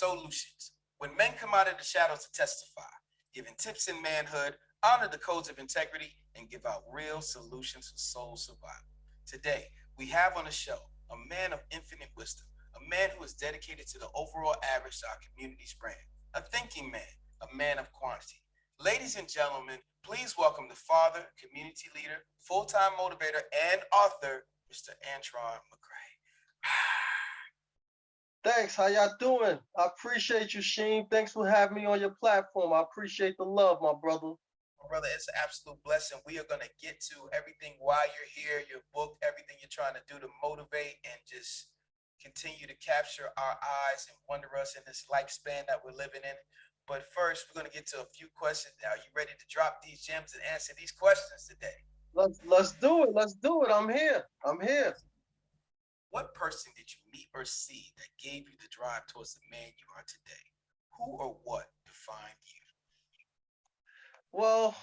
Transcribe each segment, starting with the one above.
Soulutions. When men come out of the shadows to testify, giving tips in manhood, honor the codes of integrity, and give out real solutions for soul survival. Today, we have on the show a man of infinite wisdom, a man who is dedicated to the overall average to our community's brand, a thinking man, a man of quantity. Ladies and gentlemen, please welcome the father, community leader, full-time motivator, and author, Mr. Antrone McCray. Thanks. How y'all doing? I appreciate you, Sheen. Thanks for having me on your platform. I appreciate the love, my brother. Brother, it's an absolute blessing. We are going to get to everything while you're here, your book, everything you're trying to do to motivate and just continue to capture our eyes and wonder us in this lifespan that we're living in. But first, we're going to get to a few questions. Are you ready to drop these gems and answer these questions today? Let's do it. Let's do it. I'm here. I'm here. What person did you meet or see that gave you the drive towards the man you are today? Who or what defined you? Well,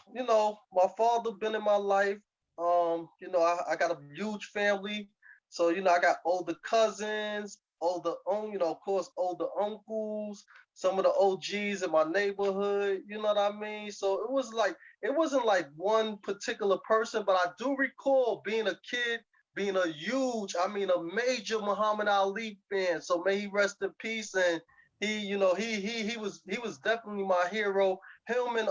my father been in my life. I got a huge family. So, I got older cousins, of course, older uncles, some of the OGs in my neighborhood, you know what I mean? So it wasn't like one particular person, but I do recall being a kid, being a major Muhammad Ali fan. So may he rest in peace. And he was definitely my hero. Him and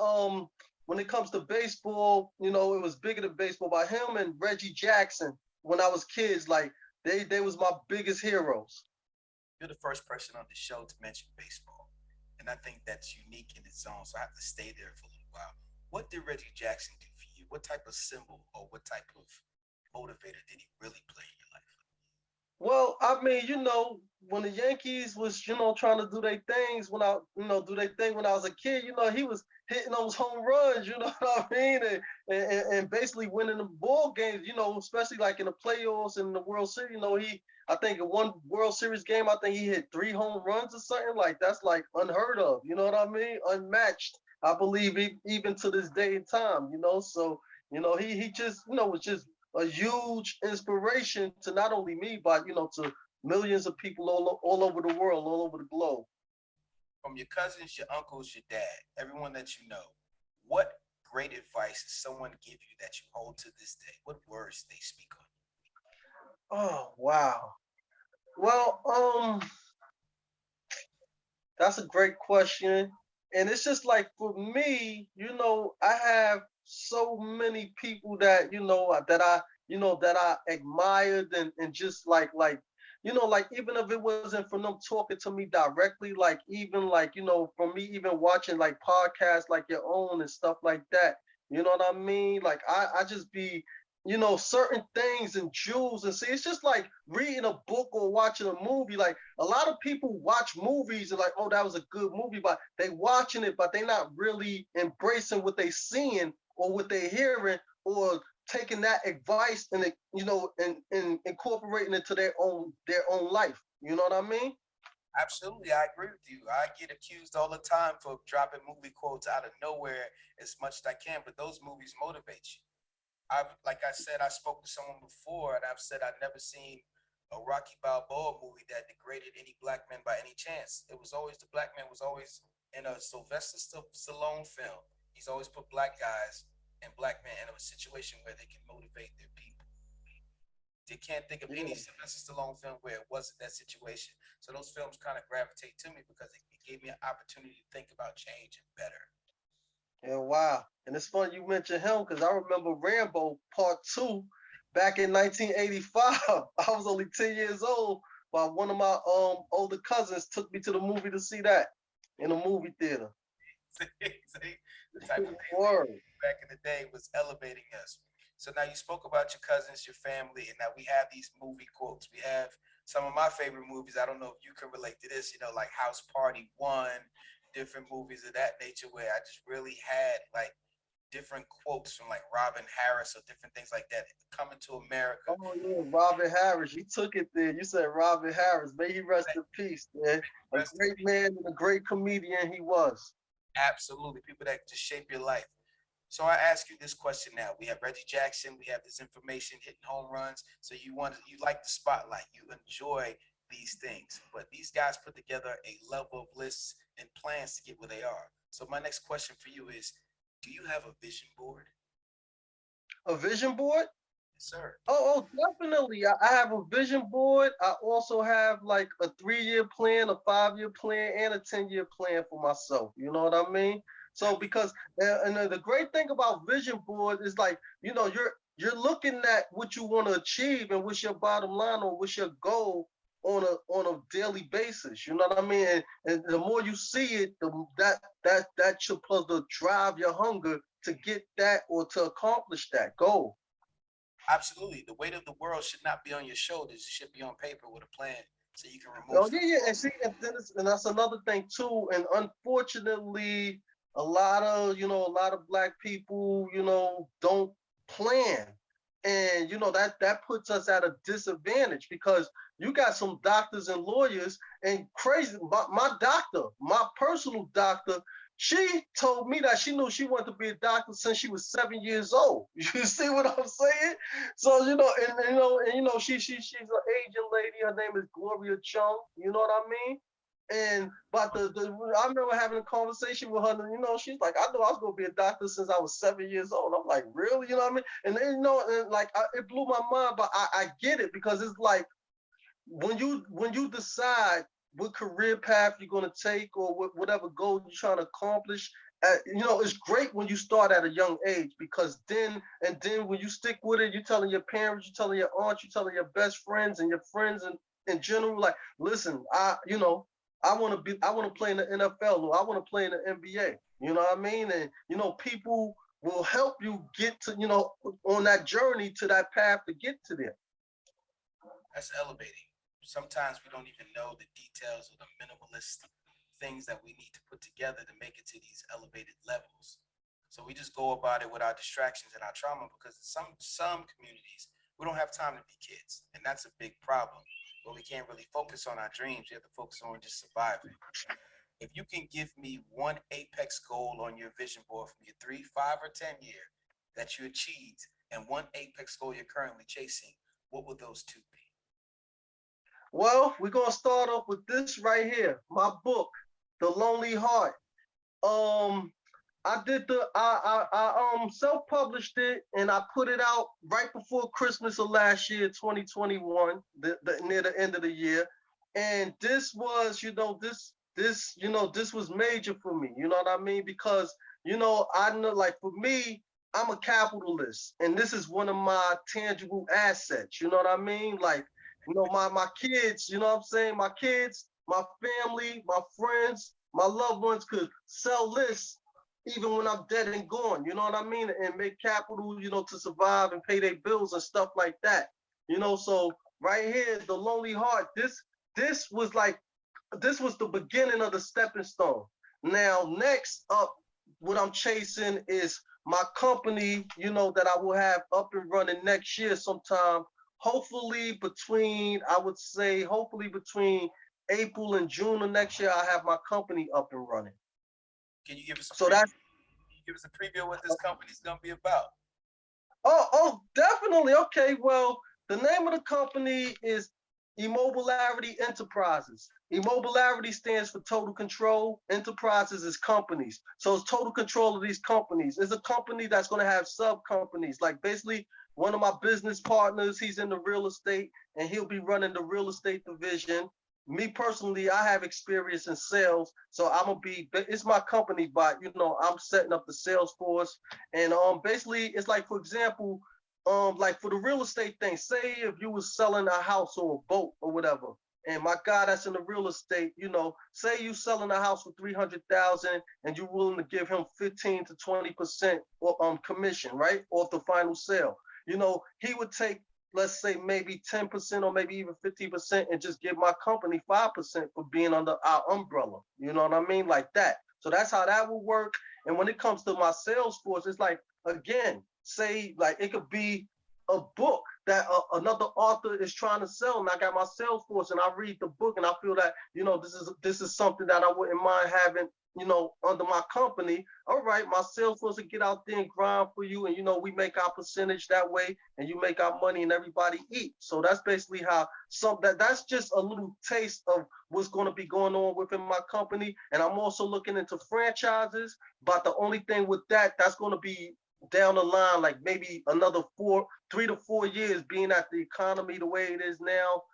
when it comes to baseball, it was bigger than baseball. By him and Reggie Jackson, when I was kids, like they was my biggest heroes. You're the first person on the show to mention baseball. And I think that's unique in its own. So I have to stay there for a little while. What did Reggie Jackson do for you? What type of symbol or what type of motivator did he really play in your life? Well, I mean, when the Yankees was, trying to do their things do their thing when I was a kid, he was hitting those home runs, you know what I mean? And basically winning the ball games, especially like in the playoffs and the World Series, I think in one World Series game, I think he hit 3 home runs or something. Like that's like unheard of, you know what I mean? Unmatched, I believe, even to this day and time, So, he just, was just a huge inspiration to not only me, but to millions of people all over the world, all over the globe. From your cousins, your uncles, your dad, everyone that you know, what great advice does someone give you that you hold to this day? What words they speak on Oh wow. Well, that's a great question. And it's just like for me, I have so many people that, that I admired and just like even if it wasn't from them talking to me directly, like even like, from me even watching like podcasts like your own and stuff like that, you know what I mean? Like I just be certain things and jewels and see it's just like reading a book or watching a movie. Like a lot of people watch movies and like, oh, that was a good movie, but they watching it, but they not really embracing what they seeing or what they hearing or taking that advice and and incorporating it to their own life. You know what I mean? Absolutely, I agree with you. I get accused all the time for dropping movie quotes out of nowhere as much as I can, but those movies motivate you. Like I said, I spoke to someone before, and I've said I've never seen a Rocky Balboa movie that degraded any black man by any chance. It was always the black man was always in a Sylvester Stallone film. He's always put black guys and black men in a situation where they can motivate their people. They can't think of any Yeah. Sylvester Stallone film where it wasn't that situation. So those films kind of gravitate to me because it gave me an opportunity to think about change and better. Yeah, wow. And it's funny you mentioned him because I remember Rambo Part 2 back in 1985. I was only 10 years old, but one of my older cousins took me to the movie to see that in a movie theater. See, the type of things they Word. did back in the day was elevating us. So now you spoke about your cousins, your family, and now we have these movie quotes. We have some of my favorite movies. I don't know if you can relate to this, like House Party One, different movies of that nature where I just really had like different quotes from like Robin Harris or different things like that. Coming to America. Oh yeah, Robin Harris. You took it there. You said Robin Harris. May he rest in peace, man. A Rest in great peace. man and a great comedian he was. Absolutely. People that just shape your life. So I ask you this question now. We have Reggie Jackson. We have this information hitting home runs. So you like the spotlight. You enjoy these things. But these guys put together a level of lists and plans to get where they are. So my next question for you is, do you have a vision board? A vision board? Yes, sir. Definitely. I have a vision board. I also have like a 3-year plan, a 5-year plan, and a 10-year plan for myself. You know what I mean? So because the great thing about vision board is like, you're looking at what you want to achieve and what's your bottom line or what's your goal on a daily basis. You know what I mean? And the more you see it, that should plus the drive your hunger to get that or to accomplish that goal. Absolutely. The weight of the world should not be on your shoulders. It should be on paper with a plan so you can remove Oh from yeah, the yeah, road. and see, and that's another thing too. And unfortunately, a lot of black people, don't plan, and that puts us at a disadvantage because you got some doctors and lawyers and crazy. My doctor, my personal doctor, she told me that she knew she wanted to be a doctor since she was 7 years old. You see what I'm saying? So she's an Asian lady. Her name is Gloria Chung. You know what I mean? And but I remember having a conversation with her. And, she's like, I knew I was gonna be a doctor since I was 7 years old. I'm like, really? You know what I mean? And then and like it blew my mind. But I get it because it's like when you decide what career path you're going to take or whatever goal you're trying to accomplish, it's great when you start at a young age because then when you stick with it, you're telling your parents, you're telling your aunts, you're telling your best friends and your friends and in general, like, listen, I want to play in the NFL or I want to play in the NBA. You know what I mean? And people will help you get to on that journey to that path to get to there. That's elevating. Sometimes we don't even know the details of the minimalist things that we need to put together to make it to these elevated levels. So we just go about it with our distractions and our trauma because some communities we don't have time to be kids, and that's a big problem. But we can't really focus on our dreams. We have to focus on just surviving. If you can give me one apex goal on your vision board from your 3, 5, or 10 year that you achieved, and one apex goal you're currently chasing, what would those two be? Well, we're gonna start off with this right here, my book, The Lonely Heart. Um, I self-published it and I put it out right before Christmas of last year, 2021, near the end of the year. And this was, this was major for me. You know what I mean? Because I know, like for me, I'm a capitalist, and this is one of my tangible assets. You know what I mean? Like, my kids. You know what I'm saying? My kids, my family, my friends, my loved ones could sell this even when I'm dead and gone, you know what I mean? And make capital, to survive and pay their bills and stuff like that. So right here, the lonely heart, this was like this was the beginning of the stepping stone. Now, next up, what I'm chasing is my company, that I will have up and running next year sometime. I would say, hopefully between April and June of next year, I have my company up and running. Can you give us a So preview? that's Can you give us a preview of what this company is going to be about? definitely. Okay, well, the name of the company is Immobilarity Enterprises. Immobilarity stands for total control. Enterprises is companies. So it's total control of these companies. It's a company that's going to have sub companies. Like basically, one of my business partners, he's in the real estate and he'll be running the real estate division. Me personally, I have experience in sales, so I'm gonna be. It's my company, but I'm setting up the sales force, and basically, it's like, for example, like for the real estate thing. Say if you was selling a house or a boat or whatever, and my guy that's in the real estate, say you selling a house for 300,000, and you're willing to give him 15 to 20% commission, right, off the final sale. He would take, let's say, maybe 10% or maybe even 50% and just give my company 5% for being under our umbrella. You know what I mean? Like that. So that's how that will work. And when it comes to my sales force, it's like, again, say like it could be a book that another author is trying to sell, and I got my sales force, and I read the book, and I feel that this is something that I wouldn't mind having, under my company. All right, my sales force will get out there and grind for you, and we make our percentage that way, and you make our money, and everybody eat. So that's basically how that's just a little taste of what's going to be going on within my company. And I'm also looking into franchises, but the only thing with that's going to be down the line, like maybe another 3 to 4 years, being at the economy the way it is now,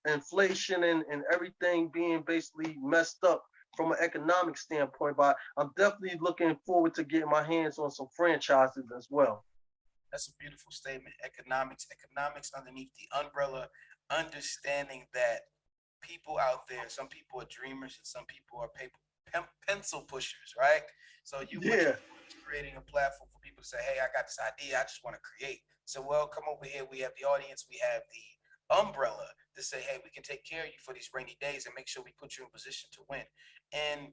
inflation and everything being basically messed up from an economic standpoint. But I'm definitely looking forward to getting my hands on some franchises as well. That's a beautiful statement. Economics underneath the umbrella, understanding that people out there, some people are dreamers and some people are pencil pushers, right? So what Yeah, you're doing is creating a platform for people to say, hey, I got this idea, I just want to create. So, well, come over here. We have the audience, we have the umbrella to say, hey, we can take care of you for these rainy days and make sure we put you in position to win. And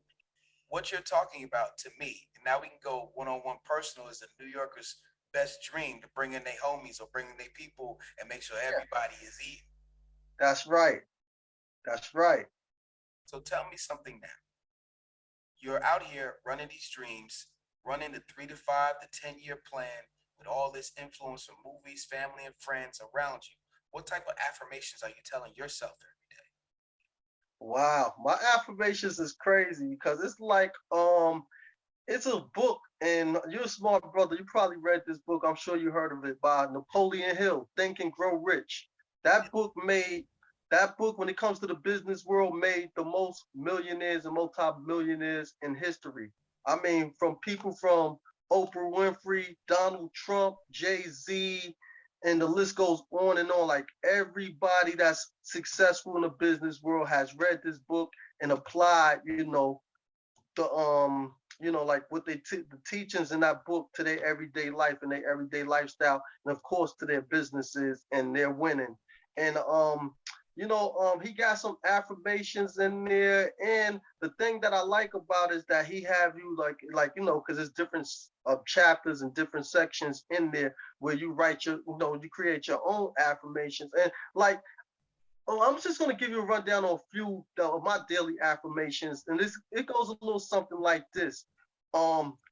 what you're talking about to me, and now we can go one-on-one personal, is the New Yorker's best dream to bring in their homies or bring in their people and make sure yeah, everybody is eating. that's right. That's right. So tell me something now. You're out here running these dreams, running the 3 to 5 to 10 year plan with all this influence from movies, family, and friends around you. What type of affirmations are you telling yourself every day? Wow, my affirmations is crazy because it's like it's a book, and you're a smart brother. You probably read this book. I'm sure you heard of it, by Napoleon Hill, Think and Grow Rich. That book made that book, when it comes to the business world, made the most millionaires and multi-millionaires in history. I mean, from people from Oprah Winfrey, Donald Trump, Jay-Z, and the list goes on and on. Like everybody that's successful in the business world has read this book and applied, like what the teachings in that book to their everyday life and their everyday lifestyle, and of course to their businesses, and they're winning. And he got some affirmations in there, and the thing that I like about it is that he have you because there's different chapters and different sections in there where you write you create your own affirmations. And like, oh, I'm just going to give you a rundown on a few of my daily affirmations, and it goes a little something like this: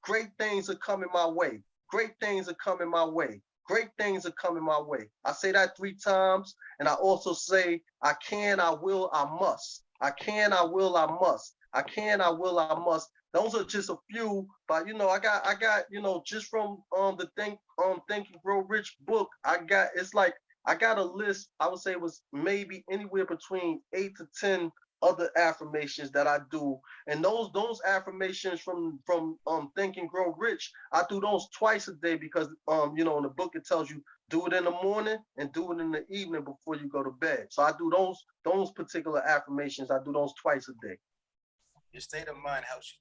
great things are coming my way. Great things are coming my way. Great things are coming my way. I say that 3 times, and I also say, I can, I will, I must. I can, I will, I must. I can, I will, I must. Those are just a few, but I got just from the Think and Grow Rich book. I got a list. I would say it was maybe anywhere between 8 to 10 other affirmations that I do, and those affirmations from Think and Grow Rich, I do those twice a day because in the book it tells you do it in the morning and do it in the evening before you go to bed. So I do those particular affirmations. I do those twice a day. Your state of mind helps you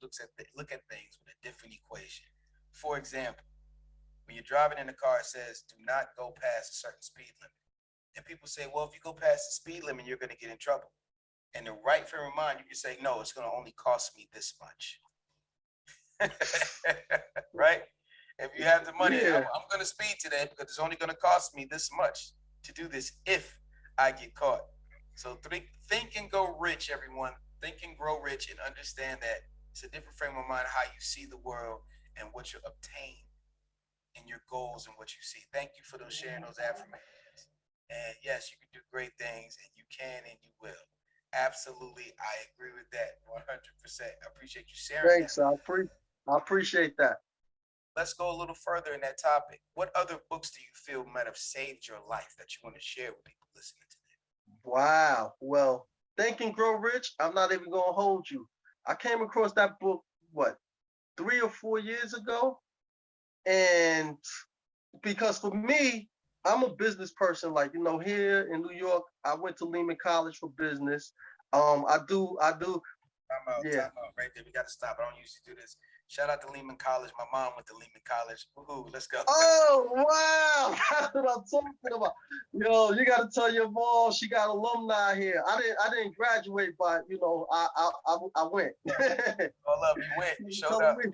look at things with a different equation. For example, when you're driving in the car, it says do not go past a certain speed limit. And people say, well, if you go past the speed limit, you're going to get in trouble. In the right frame of mind, you can say, no, it's going to only cost me this much. Right? If you have the money, Yeah, I'm going to speed today because it's only going to cost me this much to do this if I get caught. So think and go rich, everyone. Think and grow rich and understand that it's a different frame of mind how you see the world and what you obtain in your goals and what you see. Thank you for those sharing those affirmations. And yes, you can do great things, and you can and you will. Absolutely, I agree with that 100%. I appreciate you sharing that. thanks. I appreciate that. Let's go a little further in that topic. What other books do you feel might have saved your life that you want to share with people listening today? Wow. Well, Think and Grow Rich. I'm not even gonna hold you. I came across that book what 3 or 4 years ago, and because for me, I'm a business person. Like here in New York, I went to Lehman College for business. I do. Time out, Yeah. right there. We got to stop. I don't usually do this. Shout out to Lehman College. My mom went to Lehman College. Woohoo, let's go. Oh wow, that's what I'm talking about. Yo, you got to tell your mom she got alumni here. I didn't graduate, but you know I went. All up, you went. You showed Tell up. me.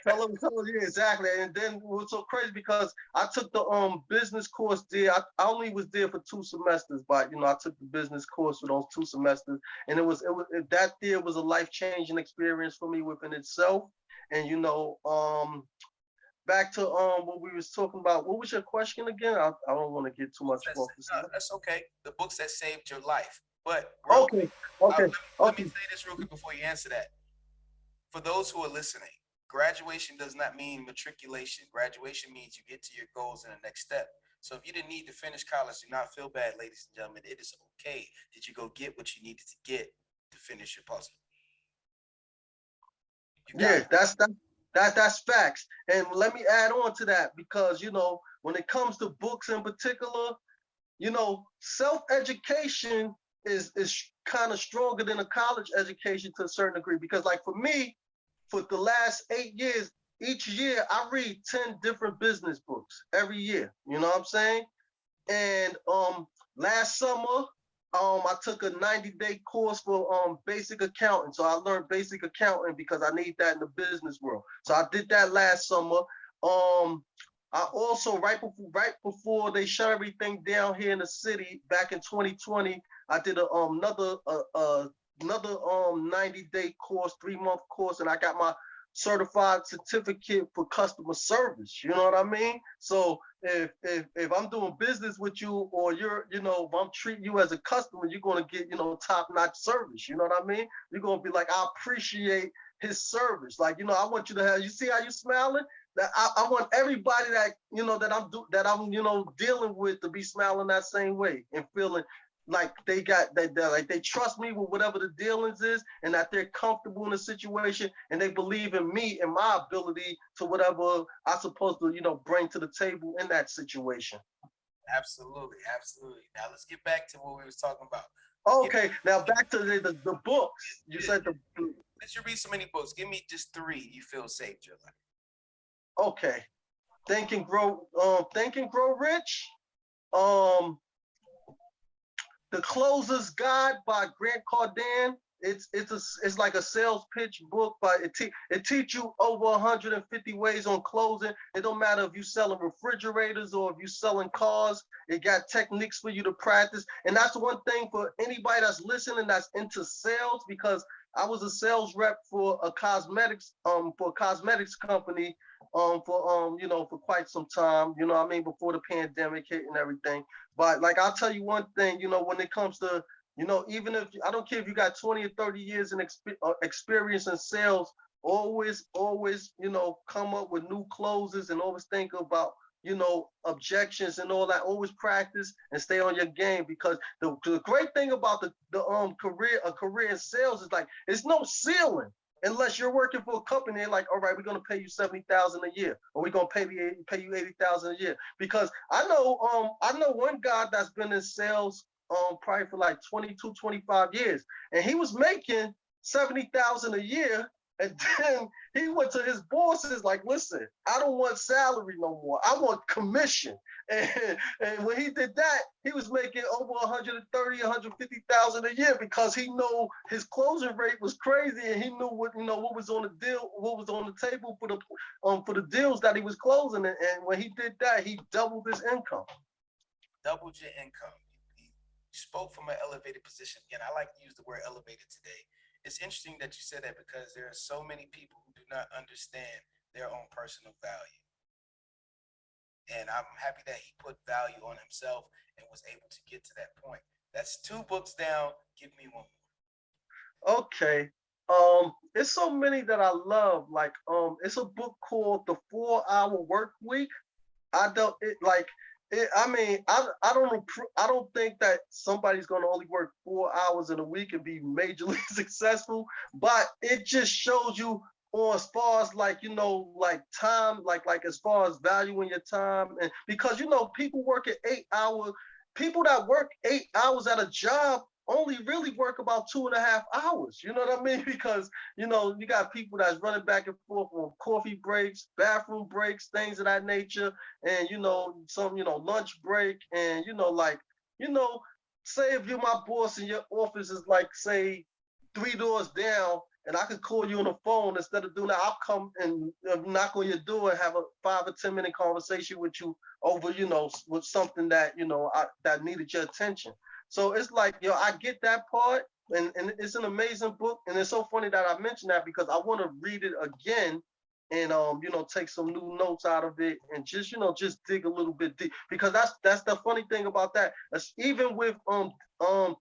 Tell them, yeah, exactly. And then it was so crazy because I took the business course there. I only was there for 2 semesters, but you know I took the business course for those 2 semesters, and that there was a life changing experience for me within itself. And you know, back to what we was talking about. What was your question again? I don't want to get too much off the No, side. that's okay. The books that saved your life. But real quick, Okay, okay, let me okay. say this real quick before you answer that. For those who are listening, graduation does not mean matriculation. Graduation means you get to your goals in the next step. So if you didn't need to finish college, do not feel bad, ladies and gentlemen. It is okay that you go get what you needed to get to finish your puzzle. You got Yeah, it. that's facts. And let me add on to that because you know when it comes to books in particular, you know, self-education is kind of stronger than a college education to a certain degree. Because like for me, for the last 8 years, each year I read 10 different business books every year. You know what I'm saying? And last summer, I took a 90-day course for basic accounting. So I learned basic accounting because I need that in the business world. So I did that last summer. Um, I also right before they shut everything down here in the city back in 2020, I did another 90-day course, 3-month course, and I got my certified certificate for customer service. You know what I mean? So if I'm doing business with you or you're, you know, if I'm treating you as a customer, you're gonna get, you know, top-notch service. You know what I mean? You're gonna be like, I appreciate his service. Like, you know, I want you to have, you see how you smiling? That I want everybody that, you know, that I'm, you know, dealing with to be smiling that same way and feeling like they got that, like they trust me with whatever the dealings is, and that they're comfortable in the situation, and they believe in me and my ability to whatever I'm supposed to, you know, bring to the table in that situation. Absolutely, absolutely. Now let's get back to what we was talking about. Okay, now back to the books. You said the Since you read so many books, give me just 3 you feel saved your life. okay. Think and Grow Rich. Um, The Closer's Guide by Grant Cardone. It's like a sales pitch book, but it teach you over 150 ways on closing. It don't matter if you selling refrigerators or if you selling cars. It got techniques for you to practice, and that's one thing for anybody that's listening that's into sales. Because I was a sales rep for a cosmetics company for you know, for quite some time. You know what I mean, before the pandemic hit and everything. But like I'll tell you one thing, you know, when it comes to, you know, even if I don't care if you got 20 or 30 years in experience in sales, always, you know, come up with new closes and always think about, you know, objections and all that. Always practice and stay on your game, because the great thing about the career in sales is like it's no ceiling. Unless you're working for a company, they're like, all right, we're gonna pay you 70,000 a year, or we're gonna pay you 80,000 a year. Because I know one guy that's been in sales probably for like 22, 25 years, and he was making 70,000 a year, and then he went to his bosses like, listen, I don't want salary no more. I want commission. And when he did that, he was making over 130, 150,000 a year, because he knew his closing rate was crazy, and he knew what, you know, what was on the deal, what was on the table for the deals that he was closing. And when he did that, he doubled his income. Doubled your income. You spoke from an elevated position. Again, I like to use the word elevated today. It's interesting that you said that, because there are so many people who do not understand their own personal value. And I'm happy that he put value on himself and was able to get to that point. That's 2 books down. Give me one more. Okay. It's so many that I love. Like, it's a book called The 4 Hour Work Week. I don't it like it, I mean, I don't think that somebody's gonna only work 4 hours in a week and be majorly successful, but it just shows you on as far as, like, you know, like time, like as far as valuing your time. And because, you know, people that work 8 hours at a job, only really work about 2.5 hours. You know what I mean? Because you got people that's running back and forth on coffee breaks, bathroom breaks, things of that nature, and some lunch break, and you know, say if you're my boss and your office is like say 3 doors down, and I could call you on the phone instead of doing that. I'll come and knock on your door and have a 5 or 10 minute conversation with you over, with something that that needed your attention. So it's like, I get that part, and it's an amazing book, and it's so funny that I mentioned that because I want to read it again and take some new notes out of it and just dig a little bit deep because that's the funny thing about that. That's even with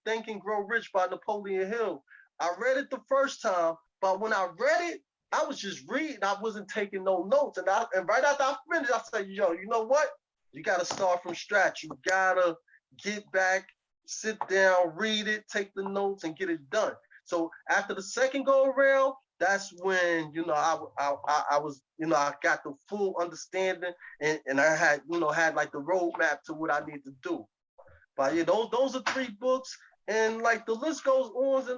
Think and Grow Rich by Napoleon Hill. I read it the first time, but when I read it, I was just reading. I wasn't taking no notes, and right after I finished, I said, "Yo, you know what? You got to start from scratch. You gotta get back, sit down, read it, take the notes, and get it done." So after the second go around, that's when I was I got the full understanding, and I had like the roadmap to what I need to do. But yeah, those are 3 books, and like the list goes on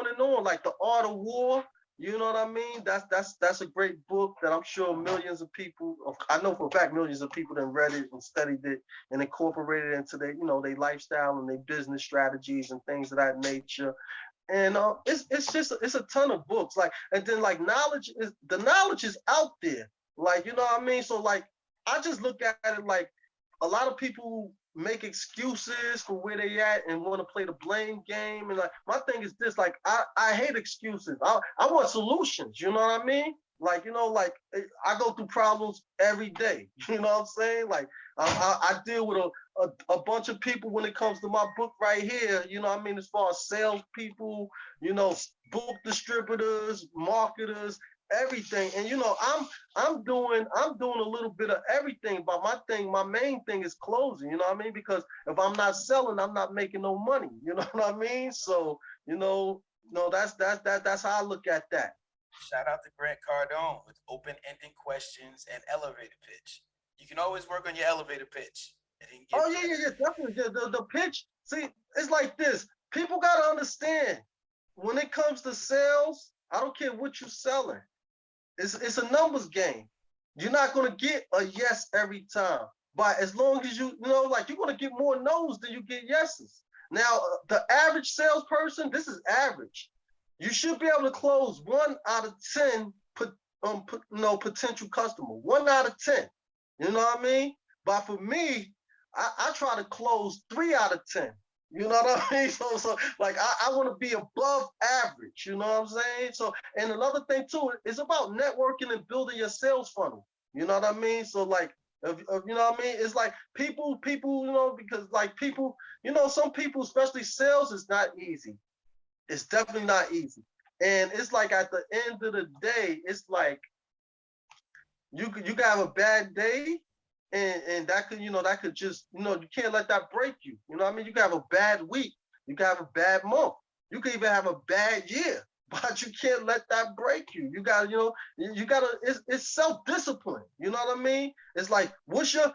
and on. Like The Art of War, you know what I mean? That's a great book that I'm sure millions of people, I know for a fact millions of people that read it and studied it and incorporated it into their lifestyle and their business strategies and things of that nature. And it's a ton of books. Like, and then like the knowledge is out there. Like, you know what I mean? So like I just look at it like a lot of people make excuses for where they at and want to play the blame game. And like my thing is this, like I hate excuses. I want solutions, you know what I mean? Like, like I go through problems every day. You know what I'm saying? Like I deal with a bunch of people when it comes to my book right here, you know what I mean, as far as salespeople, book distributors, marketers, everything. And I'm doing a little bit of everything, but my main thing is closing, you know what I mean? Because if I'm not selling, I'm not making no money. You know what I mean? So, no, that's how I look at that. Shout out to Grant Cardone with open-ended questions and elevator pitch. You can always work on your elevator pitch. Oh yeah, definitely. The pitch. See, it's like this. People gotta understand when it comes to sales. I don't care what you're selling. It's a numbers game. You're not gonna get a yes every time, but as long as like you're gonna get more no's than you get yeses. Now, the average salesperson, this is average. You should be able to close 1 out of 10 potential customer. 1 out of 10. You know what I mean? But for me, I try to close 3 out of 10. You know what I mean? So like I want to be above average. You know what I'm saying? So, and another thing too, it's about networking and building your sales funnel. You know what I mean? So like, if you know what I mean? It's like people, because like people, some people, especially sales, is not easy. It's definitely not easy. And it's like at the end of the day, it's like you can have a bad day, and that could just you can't let that break you. You know what I mean? You can have a bad week, you can have a bad month, you can even have a bad year, but you can't let that break you. You gotta it's self-discipline. You know what I mean? It's like what's your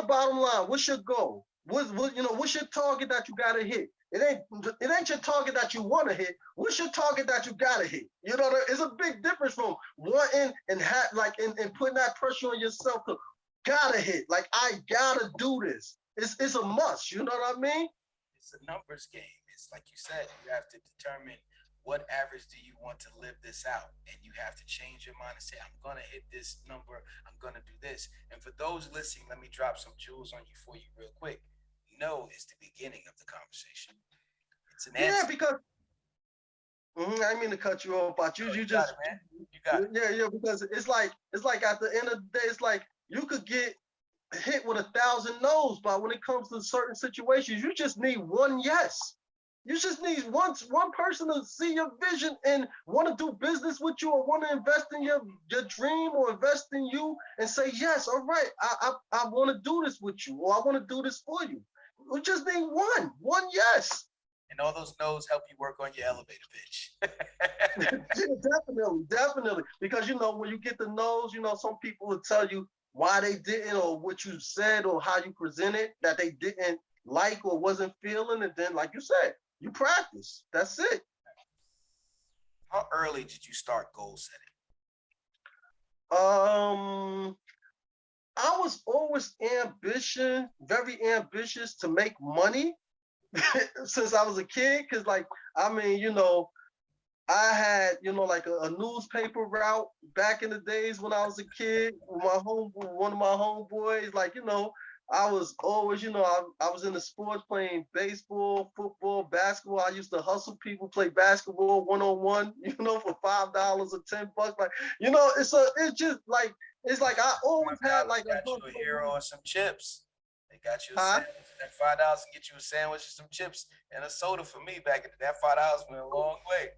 bottom line? What's your goal? What's your target that you gotta hit? It ain't your target that you want to hit. What's your target that you gotta hit? It's a big difference from wanting and and putting that pressure on yourself to gotta hit. Like I gotta do this. It's a must. You know what I mean? It's a numbers game. It's like you said, you have to determine what average do you want to live this out, and you have to change your mind and say, I'm gonna hit this number. I'm gonna do this. And for those listening, let me drop some jewels on you for you real quick. No is the beginning of the conversation. It's an answer. Yeah, because I didn't mean to cut you off, but you just got it, man. You got it. Yeah, because it's like at the end of the day, it's like you could get hit with 1,000 no's, but when it comes to certain situations, you just need one yes. You just need one person to see your vision and want to do business with you, or want to invest in your dream, or invest in you and say, yes, all right, I want to do this with you, or I want to do this for you. We just need one yes. And all those no's help you work on your elevator pitch. Definitely. Because when you get the no's, some people will tell you why they didn't, or what you said, or how you presented, that they didn't like or wasn't feeling, and then like you said, you practice. That's it. How early did you start goal setting? Um, I was always very ambitious to make money since I was a kid. Cause like, I mean, I had, like a newspaper route back in the days when I was a kid with one of my homeboys. Like, I was always, I was in the sports playing baseball, football, basketball. I used to hustle people, play basketball 1-on-1, for $5 or $10. Like, it's like I always had $5 like a got you a hero hustle. and some chips. They got you a Huh? sandwich. That $5 can get you a sandwich and some chips and a soda for me back in the day. That $5 went a long way.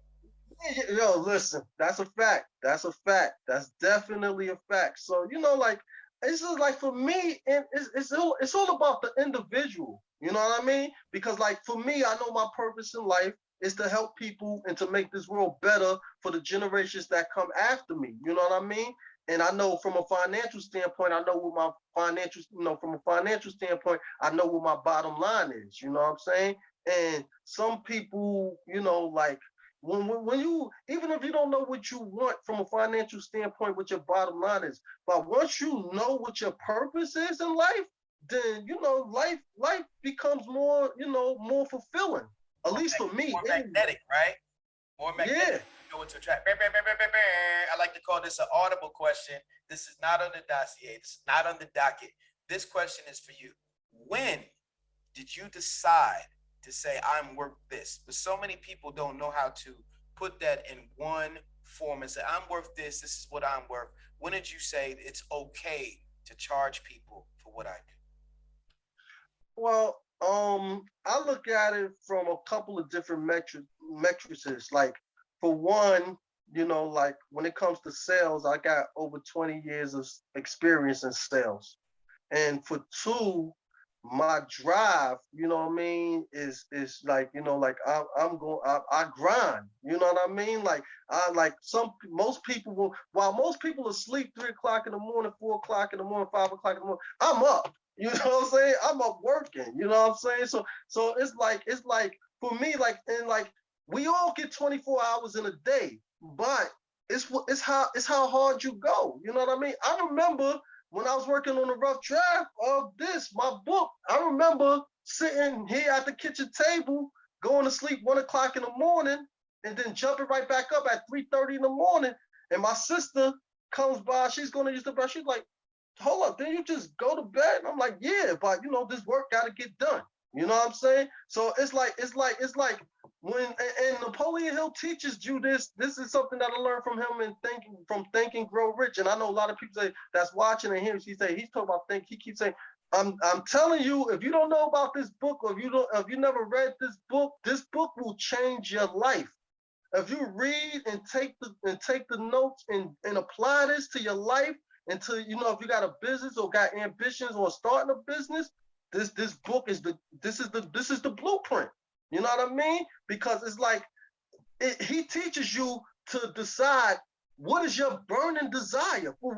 Yo, listen, that's a fact. That's a fact. That's definitely a fact. So, like, it's just like for me, and it's all about the individual. You know what I mean? Because like for me, I know my purpose in life is to help people and to make this world better for the generations that come after me. You know what I mean? And I know from a financial standpoint, I know what my from a financial standpoint, I know what my bottom line is. You know what I'm saying? And some people, like when you, even if you don't know what you want from a financial standpoint, what your bottom line is, but once you know what your purpose is in life, then life becomes more fulfilling. At More, least for me, more anyway. magnetic, right? More magnetic. Yeah. You know what to attract. I like to call this an audible question. This is not on the dossier. This is not on the docket. This question is for you. When did you decide to say I'm worth this? But so many people don't know how to put that in one form and say I'm worth this. This is what I'm worth. When did you say it's okay to charge people for what I do? Well, I look at it from a couple of different matrices. Like for one, like when it comes to sales, I got over 20 years of experience in sales. And for two, my drive, what I mean, is like, like I grind, you know what I mean? Like I like most people will, while most people are asleep 3 o'clock in the morning, 4 o'clock in the morning, 5 o'clock in the morning, I'm up. You know what I'm saying? I'm up working. You know what I'm saying? So it's like for me, like, and like we all get 24 hours in a day, but it's how hard you go. You know what I mean? I remember when I was working on a rough draft of my book. I remember sitting here at the kitchen table, going to sleep 1 o'clock in the morning, and then jumping right back up at 3:30 in the morning. And my sister comes by, she's gonna use the brush. She's like, hold up, then you just go to bed? And I'm like, yeah, but this work gotta get done. You know what I'm saying? So it's like when and Napoleon Hill teaches you this. This is something that I learned from him and Think and Grow Rich. And I know a lot of people say that's watching and hearing. He's talking about think. He keeps saying, I'm telling you, if you don't know about this book, or if you never read this book will change your life. If you read and take the notes and apply this to your life, and to if you got a business or got ambitions or starting a business, this book is the blueprint. You know what I mean? Because it's like he teaches you to decide what is your burning desire for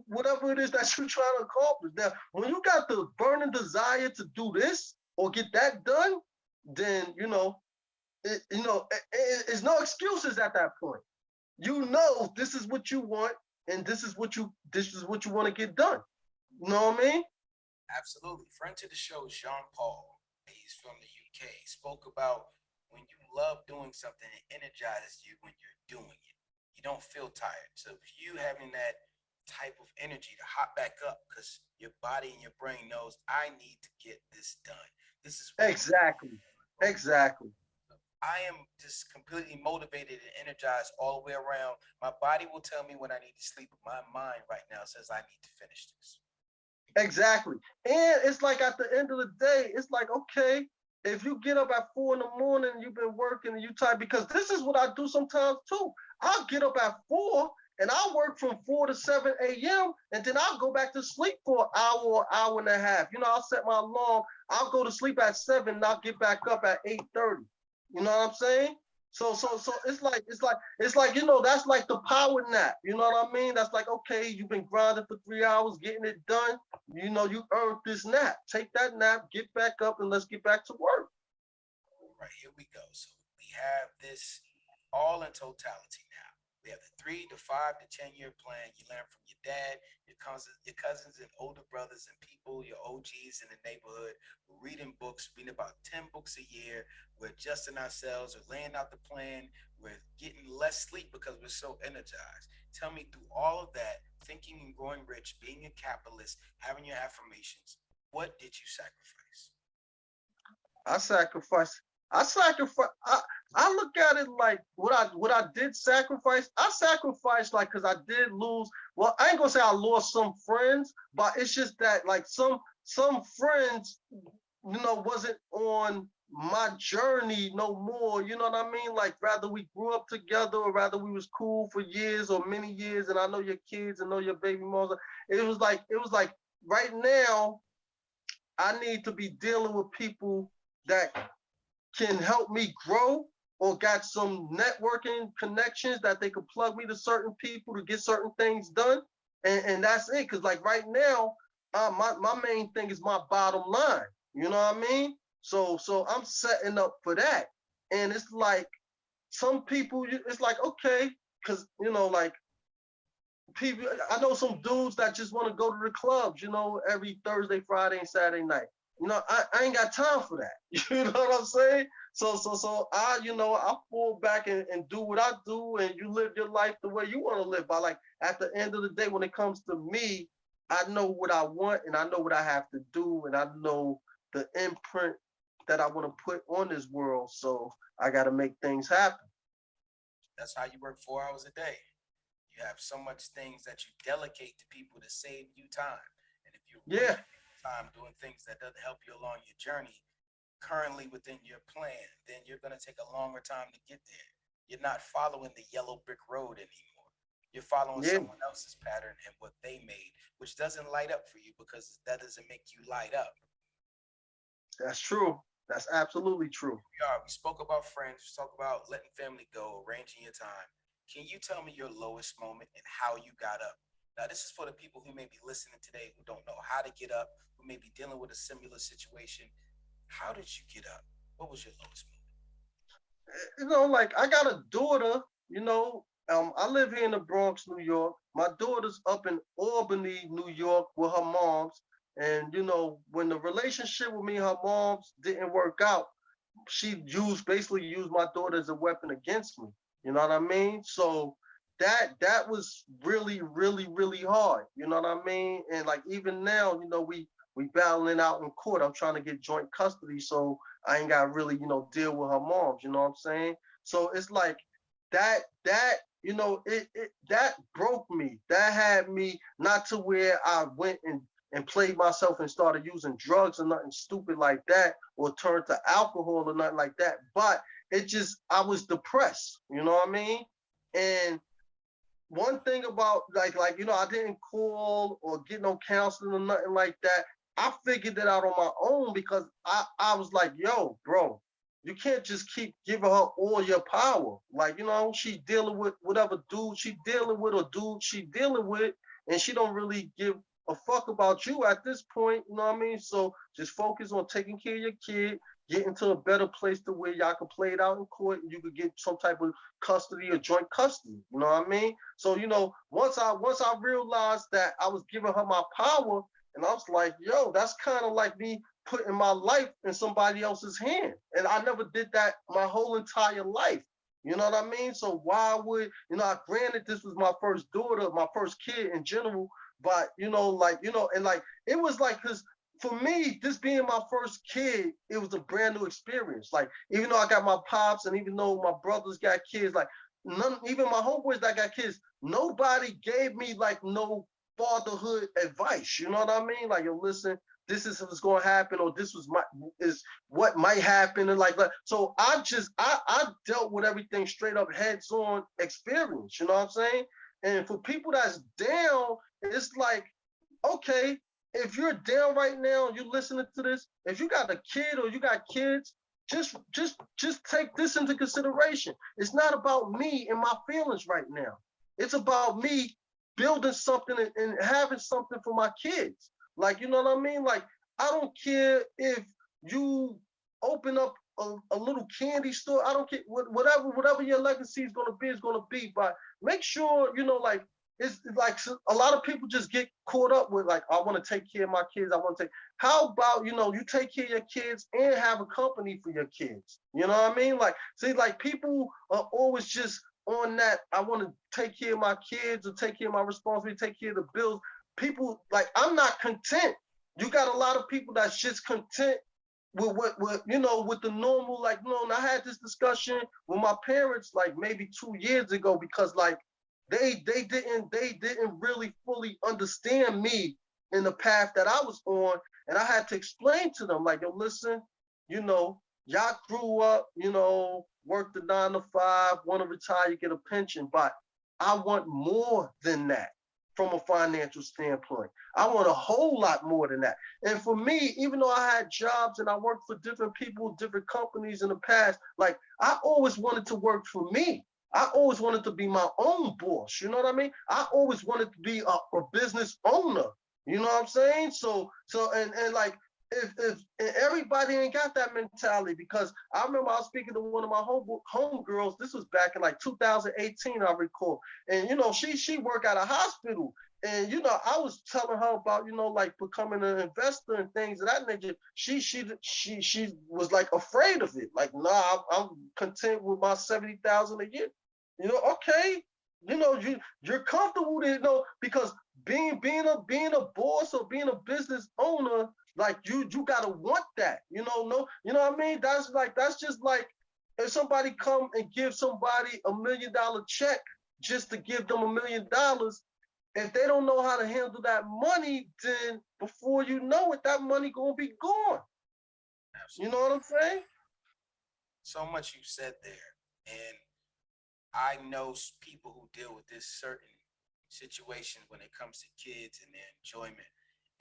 whatever it is that you're trying to accomplish. Now, when you got the burning desire to do this or get that done, then it's no excuses at that point. This is what you want, and this is what you want to get done. You know what I mean? Absolutely. Friend to the show, Jean Paul. He's from the UK. He spoke about when you love doing something, it energizes you when you're doing it. You don't feel tired. So if you having that type of energy to hop back up because your body and your brain knows I need to get this done. This is Exactly. Exactly. I am just completely motivated and energized all the way around. My body will tell me when I need to sleep, but my mind right now says I need to finish this. Exactly. And it's like at the end of the day, it's like, okay, if you get up at 4 in the morning, you've been working and you tired, because this is what I do sometimes too. I'll get up at 4 and I'll work from 4 to 7 a.m. and then I'll go back to sleep for an hour or hour and a half. I'll set my alarm. I'll go to sleep at 7 and I'll get back up at 8:30. You know what I'm saying? So it's like that's like the power nap. You know what I mean? That's like, okay, you've been grinding for 3 hours, getting it done. You earned this nap. Take that nap, get back up, and let's get back to work. Right, here we go. So we have this all in totality now. We have the 3 to 5 to 10 year plan. You learn from your dad, your cousins and older brothers and people, your OGs in the neighborhood. We're reading books, reading about 10 books a year. We're adjusting ourselves, we're laying out the plan. We're getting less sleep because we're so energized. Tell me, through all of that, thinking and growing rich, being a capitalist, having your affirmations, what did you sacrifice? I sacrifice. I sacrifice. I look at it like what I did sacrifice. I sacrificed like because I did lose. Well, I ain't gonna say I lost some friends, but it's just that like some friends, wasn't on my journey no more. You know what I mean? Like rather we grew up together, or rather we was cool for years or many years, and I know your kids and know your baby moms. It was like right now I need to be dealing with people that can help me grow or got some networking connections that they could plug me to certain people to get certain things done. And that's it. Cause like right now, my main thing is my bottom line. You know what I mean? So I'm setting up for that. And it's like some people, it's like, okay, cause like people, I know some dudes that just want to go to the clubs, every Thursday, Friday, and Saturday night. I ain't got time for that. You know what I'm saying? So I fall back and do what I do, and you live your life the way you want to live. But like at the end of the day, when it comes to me, I know what I want, and I know what I have to do, and I know the imprint that I want to put on this world. So I got to make things happen. That's how you work 4 hours a day. You have so much things that you delegate to people to save you time. And if you're Yeah, wasting time doing things that doesn't help you along your journey currently within your plan, then you're going to take a longer time to get there. You're not following the yellow brick road anymore. You're following yeah, someone else's pattern and what they made, which doesn't light up for you because that doesn't make you light up. that's true. That's absolutely true. We spoke about friends, we spoke about letting family go, arranging your time. Can you tell me your lowest moment and how you got up? Now, this is for the people who may be listening today who don't know how to get up, who may be dealing with a similar situation. How did you get up? What was your lowest moment? Like I got a daughter, I live here in the Bronx, New York. My daughter's up in Albany, New York with her moms. And when the relationship with me and her moms didn't work out, she basically used my daughter as a weapon against me. You know what I mean? So that was really, really, really hard. You know what I mean? And like even now, we battling out in court. I'm trying to get joint custody, so I ain't got to really, deal with her moms. You know what I'm saying? So it's like that that broke me. That had me not to where I went and played myself and started using drugs or nothing stupid like that, or turned to alcohol or nothing like that. But I was depressed. You know what I mean? And one thing about I didn't call or get no counseling or nothing like that. I figured it out on my own because I was like, yo, bro, you can't just keep giving her all your power. Like, she dealing with whatever dude she dealing with or dude she dealing with, and she don't really give a fuck about you at this point. You know what I mean? So just focus on taking care of your kid, getting to a better place to where y'all can play it out in court and you could get some type of custody or joint custody. You know what I mean? So, once I realized that I was giving her my power, and I was like, yo, that's kind of like me putting my life in somebody else's hand. And I never did that my whole entire life. You know what I mean? So why would, granted this was my first daughter, my first kid in general, but and like it was like, because for me, this being my first kid, it was a brand new experience. Like, even though I got my pops and even though my brothers got kids, like none, even my homeboys that got kids, nobody gave me like no fatherhood advice. You know what I mean? Like, yo, listen, this is what's going to happen, or this is what might happen, and like that. So I dealt with everything straight up heads on experience. You know what I'm saying? And for people that's down, it's like, okay, if you're down right now and you're listening to this, if you got a kid or you got kids, just take this into consideration. It's not about me and my feelings right now. It's about me building something and having something for my kids. Like, you know what I mean? Like, I don't care if you open up a little candy store. I don't care whatever your legacy is gonna be. But make sure you know, like it's like a lot of people just get caught up with like, I want to take care of my kids. I want to take. How about you take care of your kids and have a company for your kids? You know what I mean? Like, see, like people are always just on that. I want to take care of my kids or take care of my responsibility, take care of the bills. People like I'm not content. You got a lot of people that's just content with what with the normal, like, and I had this discussion with my parents like maybe 2 years ago because like they didn't really fully understand me in the path that I was on, and I had to explain to them like, yo, listen, y'all grew up, worked the 9 to 5, want to retire, get a pension, but I want more than that from a financial standpoint. I want a whole lot more than that. And for me, even though I had jobs and I worked for different people, different companies in the past, like I always wanted to work for me. I always wanted to be my own boss. You know what I mean? I always wanted to be a business owner. You know what I'm saying? And like if everybody ain't got that mentality, because I remember I was speaking to one of my homegirls. This was back in like 2018, I recall. And she worked at a hospital. And I was telling her about like becoming an investor and things of that nature. She was like afraid of it. Like, nah, I'm content with my 70,000 a year. Okay, you're comfortable with it, because being a boss or being a business owner, like you gotta want that. No, you know what I mean? That's just like if somebody come and give somebody $1 million check just to give them $1 million. If they don't know how to handle that money, then before you know it, that money gonna be gone. Absolutely. You know what I'm saying? So much you said there, and I know people who deal with this certain situation when it comes to kids and their enjoyment.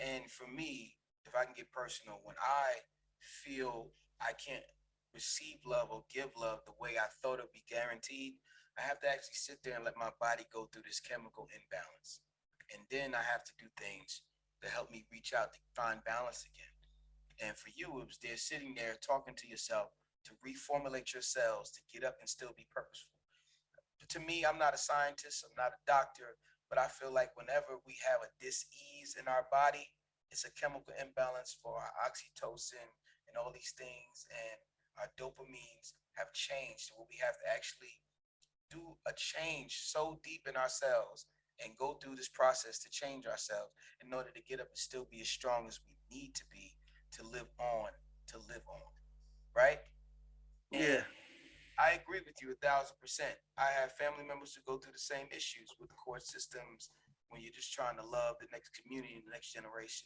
And for me, if I can get personal, when I feel I can't receive love or give love the way I thought it'd be guaranteed, I have to actually sit there and let my body go through this chemical imbalance. And then I have to do things to help me reach out to find balance again. And for you, it was there sitting there talking to yourself to reformulate your cells to get up and still be purposeful. To me, I'm not a scientist, I'm not a doctor, but I feel like whenever we have a dis-ease in our body, it's a chemical imbalance for our oxytocin and all these things, and our dopamines have changed. So we have to actually do a change so deep in ourselves and go through this process to change ourselves in order to get up and still be as strong as we need to be to live on, right? Yeah. And I agree with you 1,000%. I have family members who go through the same issues with the court systems when you're just trying to love the next community and the next generation.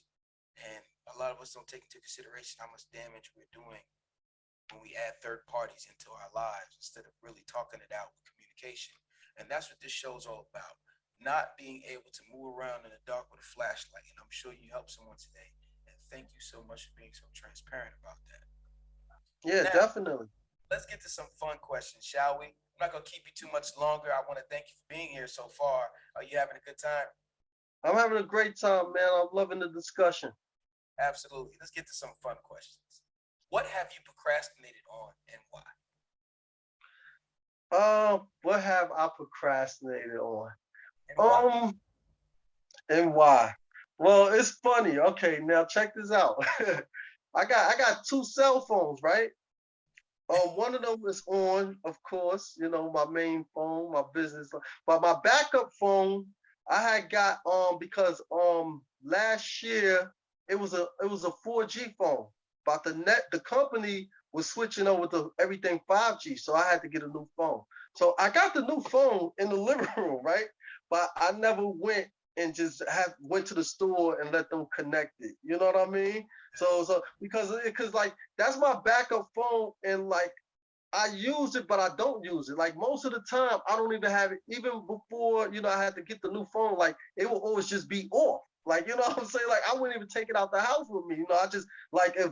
And a lot of us don't take into consideration how much damage we're doing when we add third parties into our lives instead of really talking it out with communication. And that's what this show is all about. Not being able to move around in the dark with a flashlight. And I'm sure you helped someone today. And thank you so much for being so transparent about that. Yeah, Now, definitely. let's get to some fun questions, shall we? I'm not going to keep you too much longer. I want to thank you for being here so far. Are you having a good time? I'm having a great time, man. I'm loving the discussion. Absolutely. Let's get to some fun questions. What have you procrastinated on and why? What have I procrastinated on? And why? Um, and why? Well, it's funny. Okay, now check this out. I got two cell phones, right? One of them is on, of course, my main phone, my business phone. But my backup phone, I had got because last year it was a 4G phone. But the company was switching over to everything 5G, so I had to get a new phone. So I got the new phone in the living room, right? But I never went and just went to the store and let them connect it. You know what I mean? So because like that's my backup phone, and like I use it, but I don't use it. Like most of the time, I don't even have it. Even before I had to get the new phone, like it will always just be off. Like, you know what I'm saying? Like, I wouldn't even take it out the house with me. You know, I just like if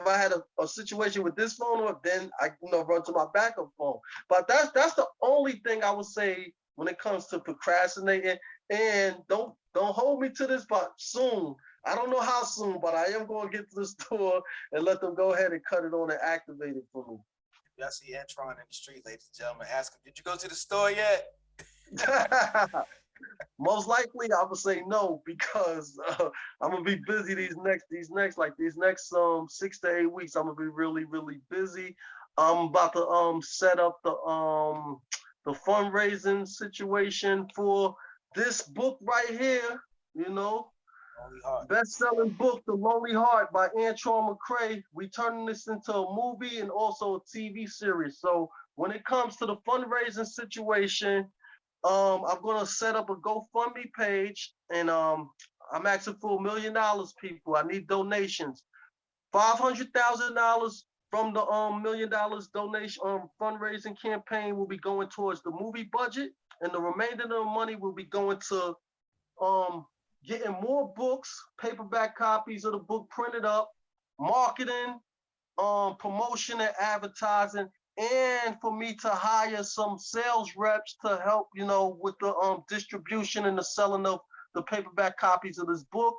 I had a situation with this phone, or then I run to my backup phone. But that's the only thing I would say when it comes to procrastinating. And don't hold me to this, but soon. I don't know how soon, but I am going to get to the store and let them go ahead and cut it on and activate it for Y'all see Antrone in the street, ladies and gentlemen. Ask him, did you go to the store yet? me. Most likely, I would say no because I'm gonna be busy these next 6 to 8 weeks. I'm gonna be really busy. I'm about to set up the fundraising situation for this book right here. You know, Only hard. best-selling book, The Lonely Heart by Antrone McCray. We turning this into a movie and also a TV series. So when it comes to the fundraising situation, I'm gonna set up a GoFundMe page, and I'm asking for $1 million, people. I need donations. $500,000 from the $1 million donation fundraising campaign will be going towards the movie budget, and the remainder of the money will be going to um getting more books, paperback copies of the book printed up, marketing, promotion and advertising, and for me to hire some sales reps to help, with the distribution and the selling of the paperback copies of this book.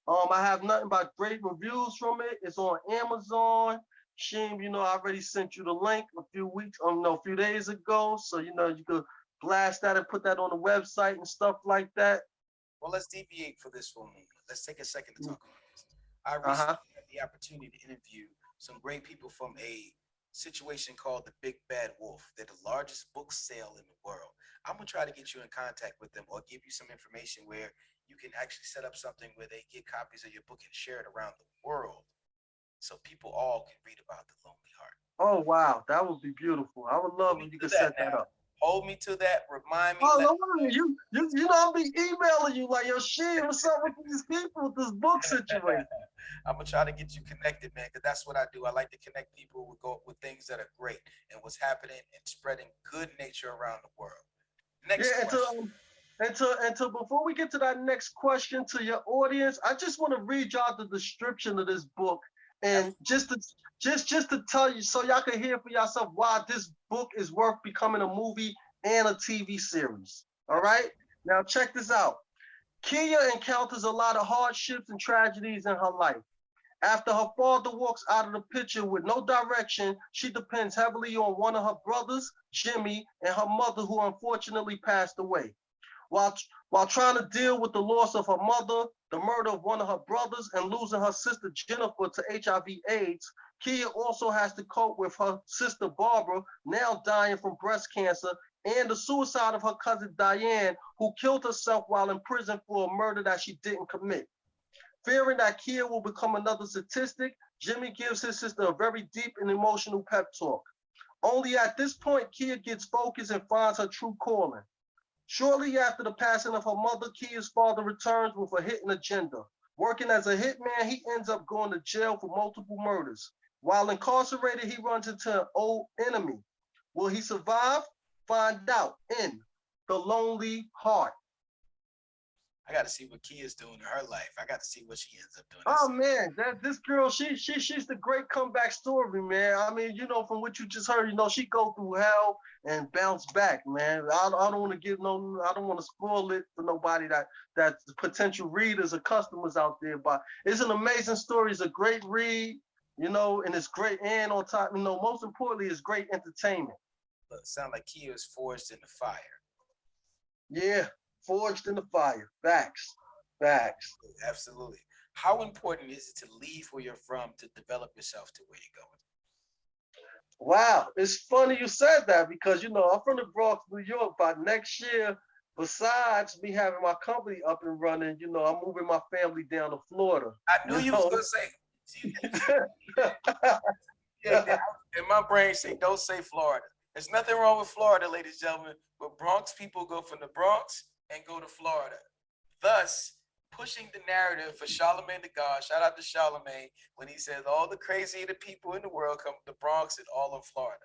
I have nothing but great reviews from it. It's on Amazon. Sheem, I already sent you the link a few days ago. So, you could blast that and put that on the website and stuff like that. Well, let's deviate for this for a moment. Let's take a second to talk about this. I Uh-huh. recently had the opportunity to interview some great people from a situation called the Big Bad Wolf. They're the largest book sale in the world. I'm gonna try to get you in contact with them or give you some information where you can actually set up something where they get copies of your book and share it around the world, so people all can read about the Lonely Heart. Oh, wow. That would be beautiful. I would Hold love me if you to could that set that now. up. Hold me to that. Remind me. Oh, Let no me worries. I'll be emailing you like, yo, shit, what's up with these people with this book situation? I'm gonna try to get you connected, man, because that's what I do. I like to connect people with things that are great and what's happening and spreading good nature around the world. Yeah, Next and to question. before we get to that next question to your audience, I just want to read y'all the description of this book, and just to tell you so y'all can hear for yourself why this book is worth becoming a movie and a TV series. All right, now check this out. Kia encounters a lot of hardships and tragedies in her life. After her father walks out of the picture with no direction, she depends heavily on one of her brothers, Jimmy, and her mother, who unfortunately passed away. While, while trying to deal with the loss of her mother, the murder of one of her brothers, and losing her sister Jennifer to HIV/AIDS, Kia also has to cope with her sister Barbara, now dying from breast cancer, and the suicide of her cousin Diane, who killed herself while in prison for a murder that she didn't commit. Fearing that Kia will become another statistic, Jimmy gives his sister a very deep and emotional pep talk. Only at this point, Kia gets focused and finds her true calling. Shortly after the passing of her mother, Kia's father returns with a hidden agenda. Working as a hitman, he ends up going to jail for multiple murders. While incarcerated, he runs into an old enemy. Will he survive? Find out in The Lonely Heart. I got to see what Kia's doing in her life. I got to see what she ends up doing. Oh man, this girl, she's the great comeback story, man. I mean, from what you just heard, she go through hell and bounce back, man. I don't want to I don't want to spoil it for nobody that potential readers or customers out there. But it's an amazing story. It's a great read, and it's great. And on top, most importantly, it's great entertainment. Look, sound like Kia is forged in the fire. Yeah, forged in the fire. Facts, facts. Absolutely. How important is it to leave where you're from to develop yourself to where you're going? Wow, it's funny you said that because I'm from the Bronx, New York. But next year, besides me having my company up and running, I'm moving my family down to Florida. I knew you was gonna say. Yeah, in my brain say don't say Florida. There's nothing wrong with Florida, ladies and gentlemen, but Bronx people go from the Bronx and go to Florida, thus pushing the narrative for Charlemagne the God. Shout out to Charlemagne when he says all the crazy the people in the world come to the Bronx and all of Florida.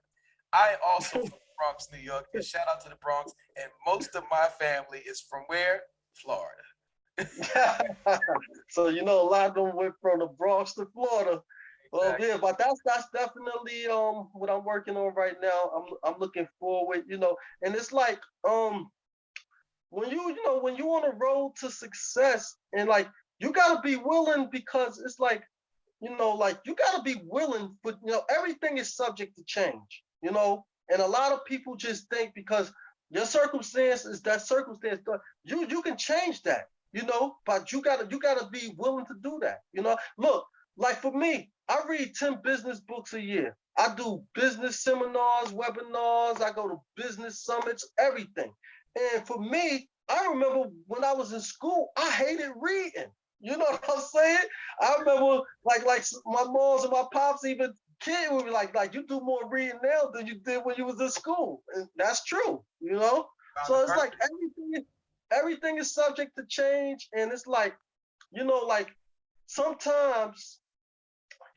I also from the Bronx, New York, and shout out to the Bronx. And most of my family is from where? Florida. So a lot of them went from the Bronx to Florida. Well, Exactly. yeah, but that's definitely what I'm working on right now. I'm looking forward, and it's like when when you on a road to success, and like you gotta be willing, because it's like like you gotta be willing, but everything is subject to change, and a lot of people just think because your circumstance is that circumstance, you can change that, but you gotta be willing to do that. Look, like for me, I read 10 business books a year. I do business seminars, webinars, I go to business summits, everything. And for me, I remember when I was in school, I hated reading. You know what I'm saying? I remember like my moms and my pops even kid would be like you do more reading now than you did when you was in school. And that's true. Found the So it's like purpose. everything is subject to change, and it's like, like sometimes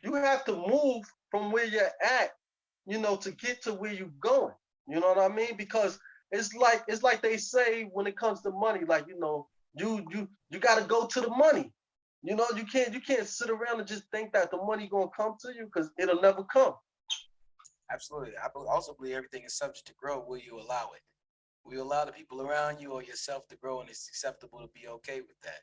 you have to move from where you're at, to get to where you're going. You know what I mean? Because it's like they say when it comes to money, like, you gotta go to the money. You can't sit around and just think that the money gonna come to you, because it'll never come. Absolutely. Also believe everything is subject to grow. Will you allow it? Will you allow the people around you or yourself to grow, and it's acceptable to be okay with that?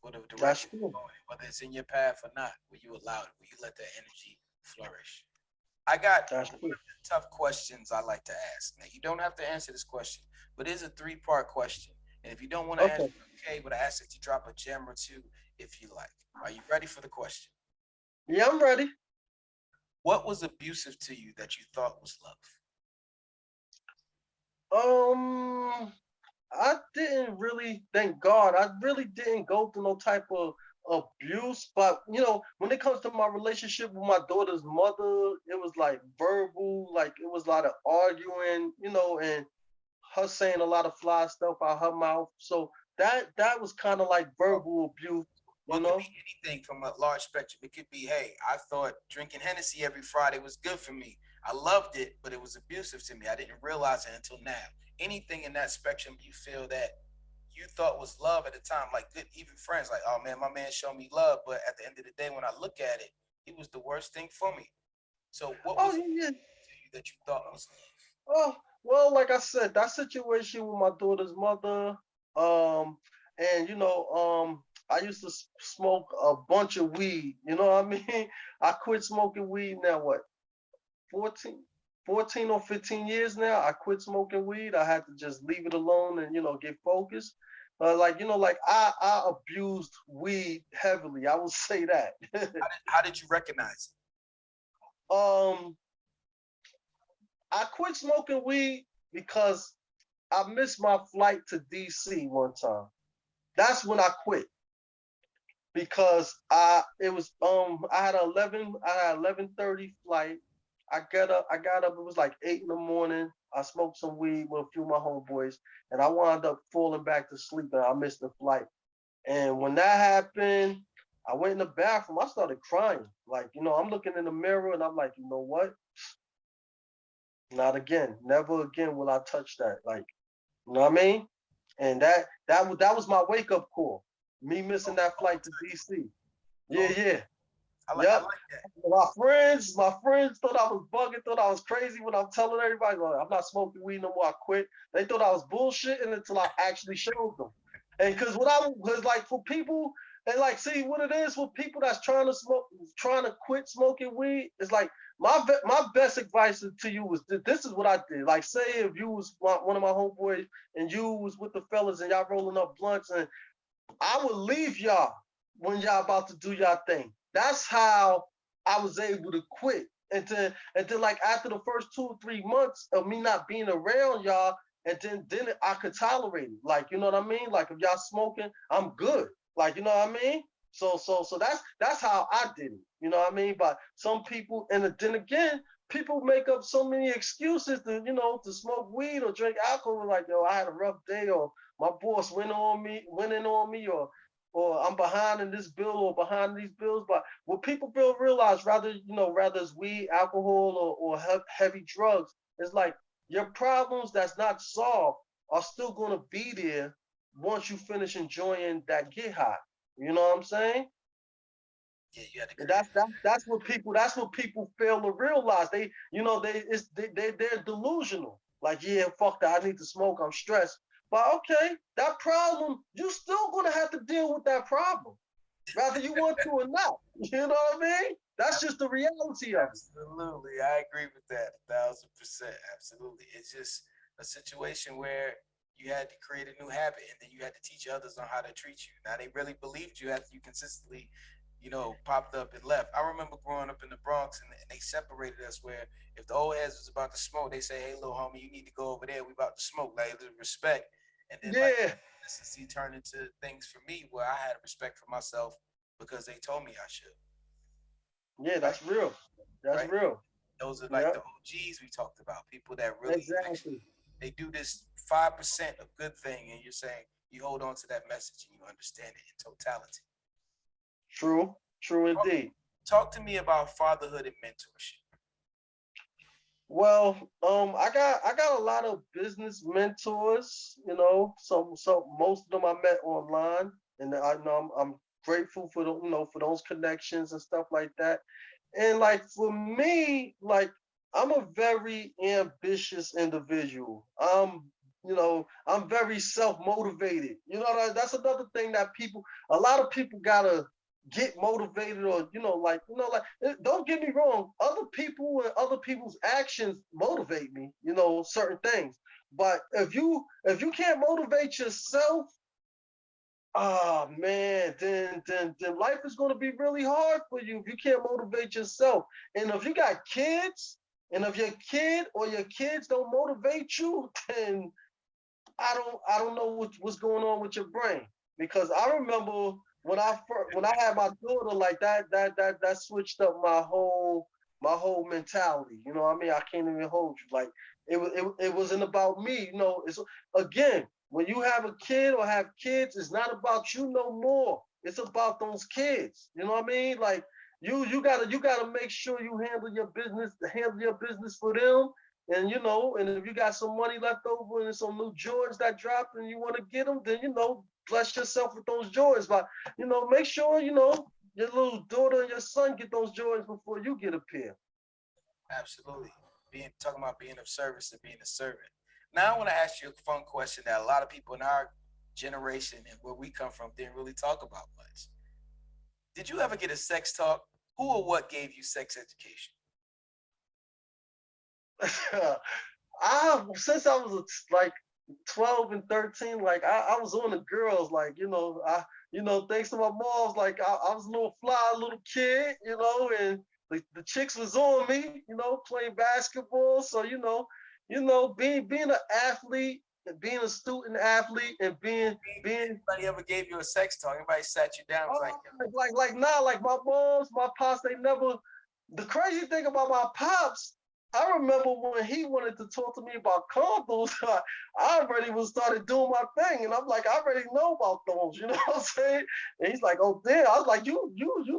Whatever That's direction true. you're going in, whether it's in your path or not, will you allow it? Will you let that energy flourish? I got That's one true. of the tough questions I like to ask. Now, you don't have to answer this question, but it's a three-part question. And if you don't want to answer, Okay. okay, but I ask that you drop a gem or two if you like. Are you ready for the question? Yeah, I'm ready. What was abusive to you that you thought was love? Um, I didn't really, thank God, I really didn't go through no type of abuse. But when it comes to my relationship with my daughter's mother, it was like verbal, like it was a lot of arguing, and her saying a lot of fly stuff out her mouth. So that was kind of like Well, verbal abuse, well, you it could know. be anything from a large spectrum. It could be, hey, I thought drinking Hennessy every Friday was good for me. I loved it, but it was abusive to me. I didn't realize it until now. Anything in that spectrum you feel that you thought was love at the time, like good, even friends, like, oh man, my man showed me love, but at the end of the day, when I look at it, it was the worst thing for me. So, what Oh was yeah, yeah. to you that you thought was Oh, well, like I said, that situation with my daughter's mother, um, and I used to smoke a bunch of weed. You know what I mean? I quit smoking weed now. What, 14, 14 or 15 years now? I quit smoking weed. I had to just leave it alone and get focused. Like like I abused weed heavily. I will say that. how did you recognize it? um, I quit smoking weed because I missed my flight to DC one time. That's when I quit, because I had 11:30 flight. I got up, it was like 8 in the morning. I smoked some weed with a few of my homeboys, and I wound up falling back to sleep, and I missed the flight. And when that happened, I went in the bathroom. I started crying. Like, I'm looking in the mirror, and I'm like, you know what? Not again. Never again will I touch that. Like, you know what I mean? And that was my wake up call. Me missing that Total, flight to DC. Yeah, total. yeah. I Yep. like that. My friends thought I was bugging, thought I was crazy when I'm telling everybody, like, I'm not smoking weed no more. I quit. They thought I was bullshitting until I actually showed them. And because what I was like, for people, and like, see what it is for people that's trying to quit smoking weed. It's like my best advice to you was this is what I did. Like, say if you was one of my homeboys and you was with the fellas and y'all rolling up blunts, and I would leave y'all when y'all about to do y'all thing. That's how I was able to quit. And then like after the first 2 or 3 months of me not being around y'all, and then I could tolerate it. Like, you know what I mean? Like, if y'all smoking, I'm good. Like, you know what I mean? So that's how I did it. You know what I mean? But some people, and then again, people make up so many excuses to smoke weed or drink alcohol. Like, yo, I had a rough day, or my boss winning on me, or I'm behind in this bill or behind these bills. But what people fail to realize, rather it's weed, alcohol, or heavy drugs, it's like your problems that's not solved are still going to be there once you finish enjoying that get high. You know what I'm saying? Yeah, you had to And create. that's what people fail to realize. They, they're delusional. Like, yeah, fuck that. I need to smoke. I'm stressed. But okay, that problem, you still gonna have to deal with that problem, whether you want to or not. You know what I mean? That's just the reality of it. Absolutely, I agree with that 1,000%. Absolutely, it's just a situation where you had to create a new habit, and then you had to teach others on how to treat you. Now they really believed you after you consistently, popped up and left. I remember growing up in the Bronx, and they separated us. Where if the old heads was about to smoke, they say, "Hey, little homie, you need to go over there. We about to smoke." Like the respect, and then like Yeah, consistency turned into things for me where I had respect for myself because they told me I should. yeah, Right, that's real. That's right. real. Those are like Yeah, the OGs we talked about, people that really exactly. actually they do this 5% of good thing, and you're saying you hold on to that message and you understand it in totality. True. True Talk, indeed. talk to me about fatherhood and mentorship. Well, I got a lot of business mentors. Some most of them I met online, and I know I'm grateful for for those connections and stuff like that. And like for me, like I'm a very ambitious individual. I'm very self motivated. That's another thing that a lot of people gotta get motivated, or don't get me wrong, other people and other people's actions motivate me, certain things. But if you can't motivate yourself, oh man, then life is going to be really hard for you if you can't motivate yourself. And if you got kids, and if your kid or your kids don't motivate you, then I don't know what's going on with your brain. Because I remember when I had my daughter, like that switched up my whole mentality. You know what I mean? I can't even hold you. Like it wasn't about me. It's again, when you have a kid or have kids, it's not about you no more. It's about those kids. You know what I mean? Like you gotta make sure you handle your business for them. And if you got some money left over and some new Jordans that dropped and you want to get them, then bless yourself with those Jordans. But make sure your little daughter and your son get those Jordans before you get a pair. Absolutely. Being talking about being of service and being a servant. Now I want to ask you a fun question that a lot of people in our generation and where we come from didn't really talk about much. Did you ever get a sex talk? Who or what gave you sex education? Since I was like 12 and 13, like I was on the girls, like thanks to my moms, like I was a little fly little kid, and the chicks was on me, playing basketball. So being an athlete, being a student athlete, and being Anybody ever gave you a sex talk? Anybody sat you down and was like, oh, like my moms, my pops, they never. The crazy thing about my pops, I remember when he wanted to talk to me about condoms, I already was started doing my thing, and I'm like, I already know about those, you know what I'm saying? And he's like, oh damn, I was like, you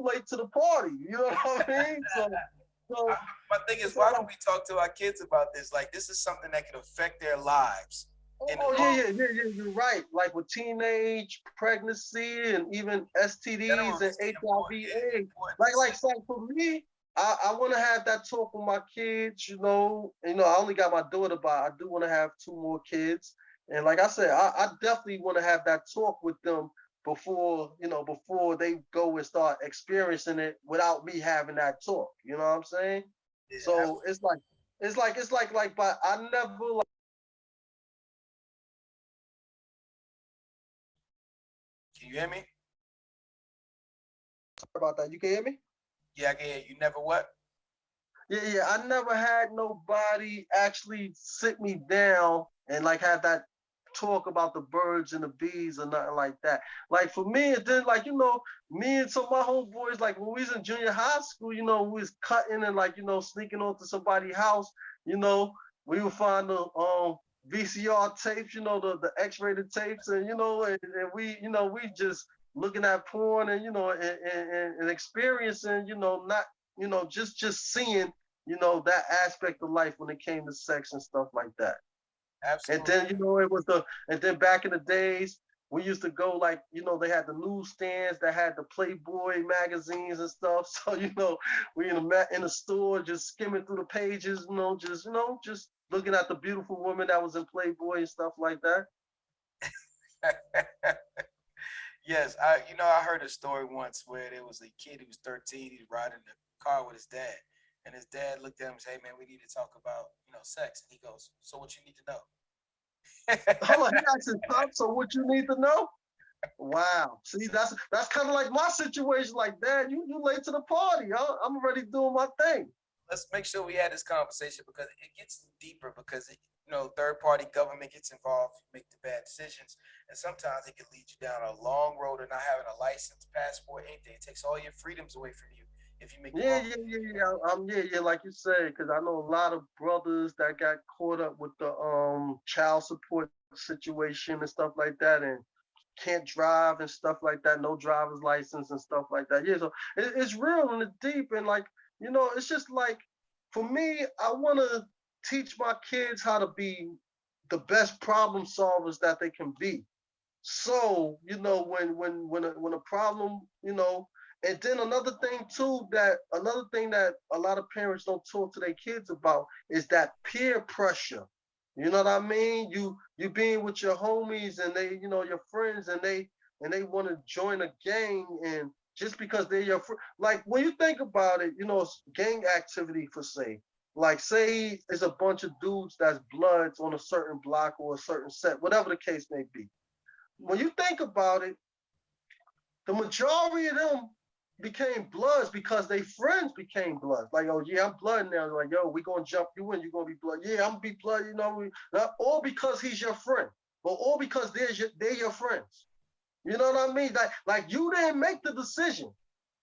late to the party, you know what I mean? So my thing is, so why like, don't we talk to our kids about this? Like, this is something that can affect their lives in the oh yeah, long yeah, yeah, yeah, you're right. Like with teenage pregnancy and even general. STDs and It's the important, yeah, HIV/AIDS. importance. Like for me, I want to have that talk with my kids. I only got my daughter, but I do want to have two more kids. And like I said, I definitely want to have that talk with them before they go and start experiencing it without me having that talk. You know what I'm saying? Yeah, So it's like, but I never like can you hear me? about that. You can hear me? Yeah, I can hear you. Never what? Yeah. I never had nobody actually sit me down and like have that talk about the birds and the bees or nothing like that. Like for me, and then like me and some of my homeboys, like when we was in junior high school, we was cutting and like sneaking onto somebody's house. You know, we would find the VCR tapes, the X-rated tapes, and we just looking at porn and and experiencing, not just seeing that aspect of life when it came to sex and stuff like that. And Absolutely. then it was and then back in the days, We used to go like, they had the newsstands that had the Playboy magazines and stuff. So, we in the store just skimming through the pages, just looking at the beautiful woman that was in Playboy and stuff like that. Yes, I heard a story once where there was a kid who was 13. He's riding the car with his dad, and his dad looked at him and said, "Hey man, we need to talk about sex." And he goes, "So what you need to know?" Hold on, he asked his pop, so what you need to know? Wow. See, that's kind of like my situation. Like, Dad, you late to the party. I'm already doing my thing. Let's make sure we had this conversation because it gets deeper because third party government gets involved, make the bad decisions, and sometimes it can lead you down a long road of not having a license, passport, anything. It takes all your freedoms away from you if you make the Yeah, wrong. yeah, yeah, yeah. Yeah, like you said, because I know a lot of brothers that got caught up with the child support situation and stuff like that, and can't drive and stuff like that, no driver's license and stuff like that. Yeah, so it's real and it's deep, and like, it's just like, for me, I want to teach my kids how to be the best problem solvers that they can be. So, when a problem, and then another thing that a lot of parents don't talk to their kids about is that peer pressure. You know what I mean? You being with your homies and they, your friends, and they want to join a gang, and just because they're your friend, like when you think about it, gang activity for say. Like say it's a bunch of dudes that's bloods on a certain block or a certain set, whatever the case may be. When you think about it, the majority of them became bloods because they friends became bloods. Like, oh yeah, I'm blood now. Like, yo, we gonna jump you in. You gonna be blood. Yeah, I'm gonna be blood. Not all because he's your friend, but all because they're your friends. You know what I mean? Like you didn't make the decision.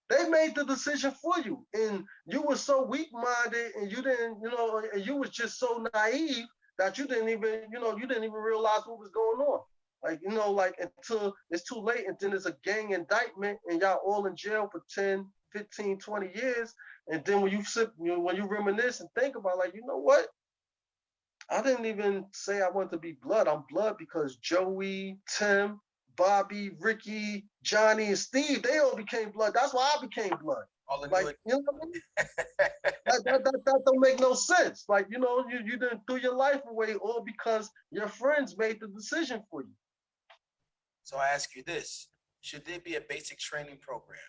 They made the decision for you, and you were so weak-minded, and you didn't, and you was just so naive that you didn't even realize what was going on. Like, like until it's too late, and then there's a gang indictment, and y'all all in jail for 10, 15, 20 years. And then when you reminisce and think about, like, you know what? I didn't even say I want to be blood. I'm blood because Joey, Tim, Bobby, Ricky, Johnny, and Steve, they all became blood. That's why I became blood. All the Like, new. you know what I mean? That don't make no sense. Like, you didn't threw your life away all because your friends made the decision for you. So I ask you this: should there be a basic training program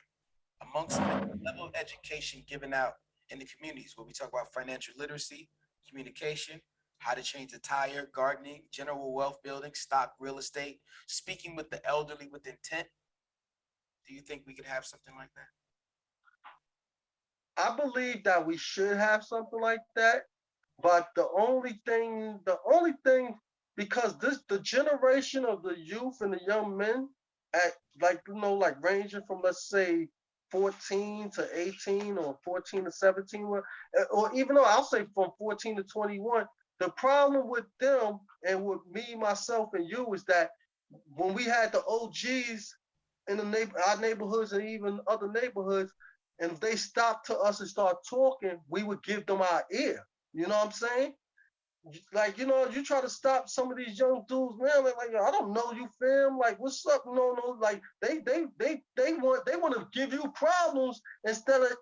amongst the level of education given out in the communities where we talk about financial literacy, communication, how to change a tire, gardening, general wealth building, stock, real estate, speaking with the elderly with intent? Do you think we could have something like that? I believe that we should have something like that. But the only thing, because the generation of the youth and the young men at like like ranging from let's say 14 to 18 or 14 to 17, or even though I'll say from 14 to 21, the problem with them and with me, myself, and you is that when we had the OGs in our neighborhoods and even other neighborhoods, and if they stopped to us and start talking, we would give them our ear. You know what I'm saying? Like, you try to stop some of these young dudes, man. Like, I don't know you, fam. Like, what's up? No. Like, they want to give you problems instead of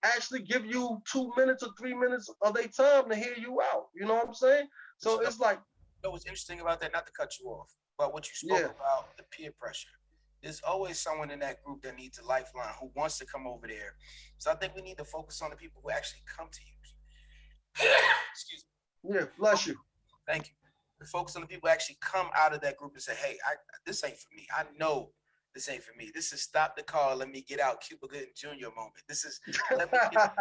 actually give you 2 minutes or 3 minutes of their time to hear you out. You know what I'm saying? But So it's like, what's interesting about that, not to cut you off, but what you spoke yeah, about, the peer pressure. There's always someone in that group that needs a lifeline who wants to come over there. So I think we need to focus on the people who actually come to you. Excuse me. yeah, bless you. Thank you. The focus on the people who actually come out of that group and say, "Hey, this ain't for me. I know this ain't for me. This is stop the car. Let me get out. Cuba Gooding Jr. moment. This is let me get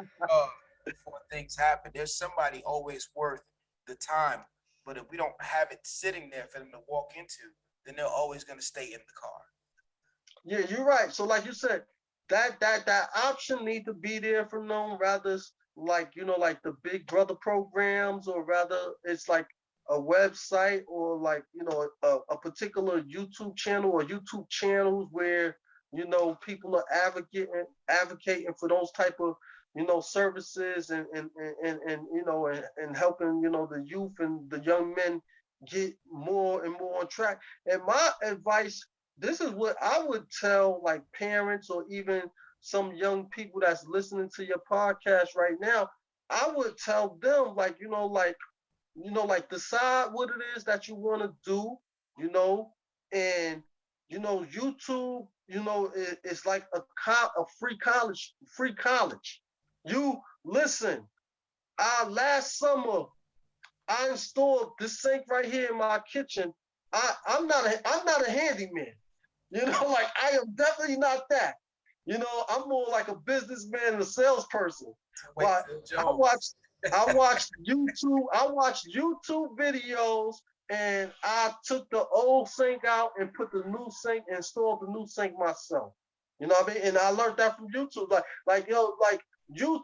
before things happen." There's somebody always worth the time, but if we don't have it sitting there for them to walk into, then they're always going to stay in the car. Yeah, you're right. So like you said, that option need to be there for them, rather like like the Big Brother programs, or rather it's like a website, or like a particular YouTube channel or YouTube channels where people are advocating for those type of services, and helping the youth and the young men get more and more on track. And my advice, this is what I would tell like parents or even some young people that's listening to your podcast right now. I would tell them like, like decide what it is that you want to do, you know, and YouTube, it's like a free college. You listen. Last summer I installed this sink right here in my kitchen. I'm not a handyman. Like I am definitely not that. I'm more like a businessman and a salesperson. Wait, But Phil I Jones. watched I watched YouTube videos and I took the old sink out and put the new sink, installed the new sink myself. You know what I mean? And I learned that from YouTube. Like you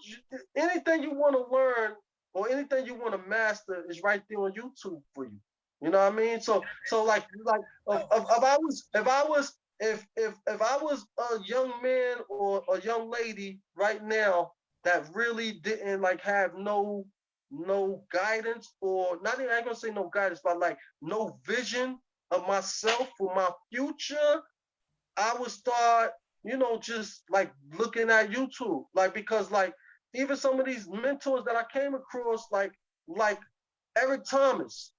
anything you want to learn or anything you want to master is right there on YouTube for you. You know what I mean? So like No, if I was a young man or a young lady right now that really didn't like have no guidance, or not even, I ain't gonna say no guidance, but like no vision of myself for my future, I would start, just like looking at YouTube, like because like even some of these mentors that I came across, like Eric Thomas.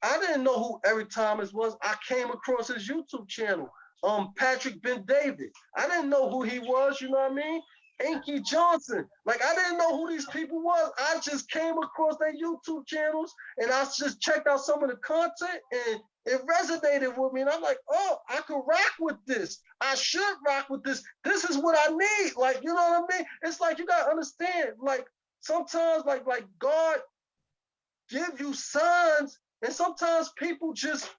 I didn't know who Eric Thomas was. I came across his YouTube channel. Patrick Ben David. I didn't know who he was. You know what I mean? Inky Johnson. Like I didn't know who these people was. I just came across their YouTube channels and I just checked out some of the content and it resonated with me. And I'm like, oh, I could rock with this. I should rock with this. This is what I need. Like, you know what I mean? It's like you gotta understand. Like sometimes, like God give you signs, and sometimes people just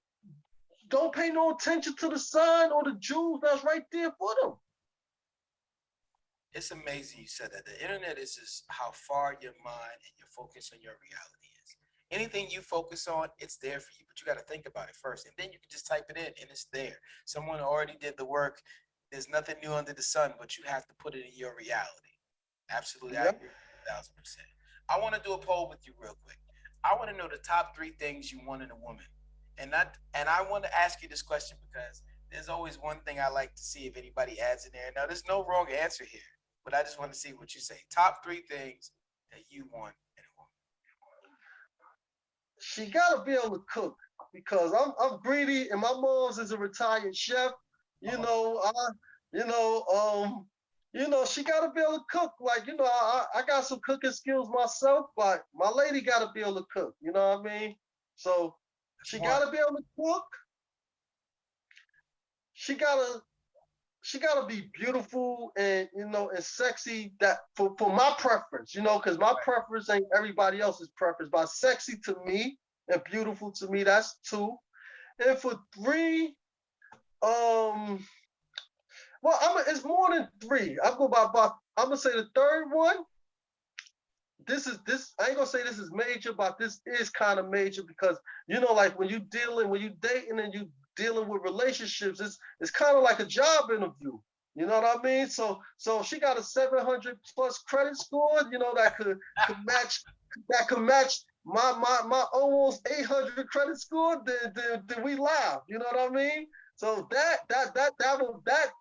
don't pay no attention to the sign or the jewels that's right there for them. it's amazing you said that. The internet is just how far your mind and your focus on your reality is. Anything you focus on, it's there for you, but you got to think about it first, and then you can just type it in, and it's there. Someone already did the work. There's nothing new under the sun, but you have to put it in your reality. Absolutely, I Yep. agree, 1,000%. I want to do a poll with you real quick. I want to know the top three things you want in a woman, and I want to ask you this question because there's always one thing I like to see if anybody adds in there. Now, there's no wrong answer here, but I just want to see what you say. Top three things that you want in a woman. She gotta be able to cook because I'm greedy and my mom's is a retired chef. You Oh, know, I you know, she gotta be able to cook. Like, I got some cooking skills myself, but my lady gotta be able to cook, you know what I mean? So that's she one. gotta be able to cook. She gotta she gotta be beautiful and and sexy, that for my preference, because my Right. preference ain't everybody else's preference. But sexy to me and beautiful to me, that's two. And for three, um, well, it's more than three. I go by I'm gonna say the third one. This I ain't gonna say this is major, but this is kind of major because like when you dating and you dealing with relationships, it's kind of like a job interview. You know what I mean? So she got a 700 plus credit score, could match my almost 800 credit score. Then we live. You know what I mean? So that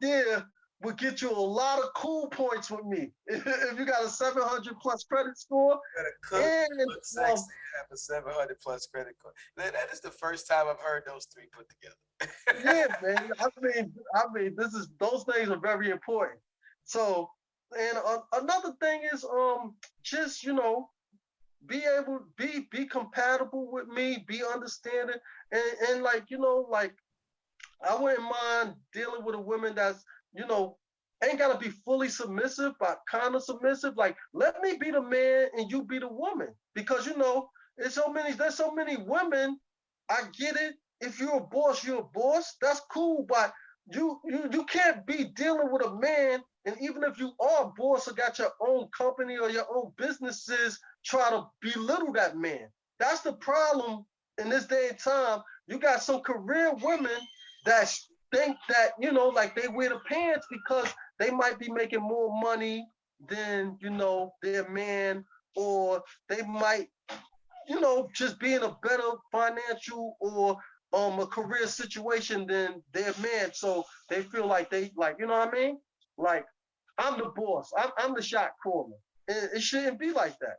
there would get you a lot of cool points with me. If you got a 700 plus credit score, You gotta cook, and look sexy, and have a 700 plus credit card. That is the first time I've heard those three put together. yeah, man. I mean, those things are very important. So, and another thing is, just be able be compatible with me, be understanding, and like like I wouldn't mind dealing with a woman that's, you know, ain't gotta be fully submissive, but kind of submissive. Like, let me be the man and you be the woman. Because there's so many women. I get it. If you're a boss, you're a boss. That's cool, but you can't be dealing with a man, and even if you are a boss or got your own company or your own businesses, try to belittle that man. That's the problem in this day and time. You got some career women that think that like they wear the pants because they might be making more money than their man, or they might just be in a better financial or a career situation than their man. So they feel like they like, you know what I mean? Like I'm the boss. I'm the shot caller. It shouldn't be like that.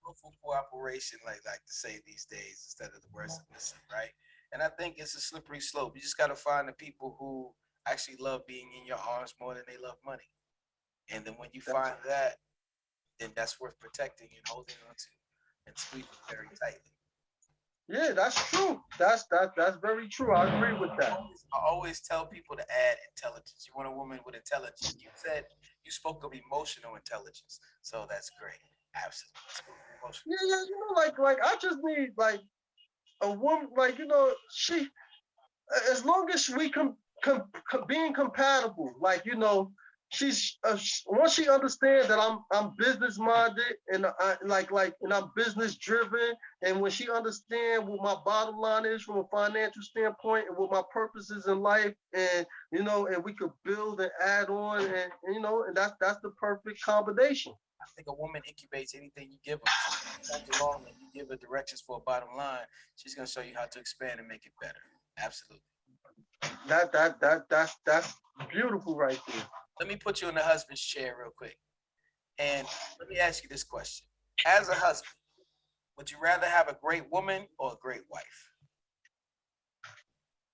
Willful cooperation, like to say these days, instead of the word submissive, right? And I think it's a slippery slope. You just got to find the people who actually love being in your arms more than they love money. And then when you That's, find that, then that's worth protecting and holding on to and squeezing very tightly. yeah, that's true. That's very true. I agree with that. I always tell people to add intelligence. You want a woman with intelligence. You said you spoke of emotional intelligence, so that's great. Absolutely, emotional. Yeah, yeah, like I just need like a woman, like she, as long as we being compatible, like she's once she understands that I'm business minded and I and I'm business driven, and when she understands what my bottom line is from a financial standpoint and what my purpose is in life, and and we could build and add on, and that's the perfect combination. I think a woman incubates anything you give her. So comes along and you give her directions for a bottom line, she's gonna show you how to expand and make it better. Absolutely. That's beautiful right there. Let me put you in the husband's chair real quick, and let me ask you this question: as a husband, would you rather have a great woman or a great wife?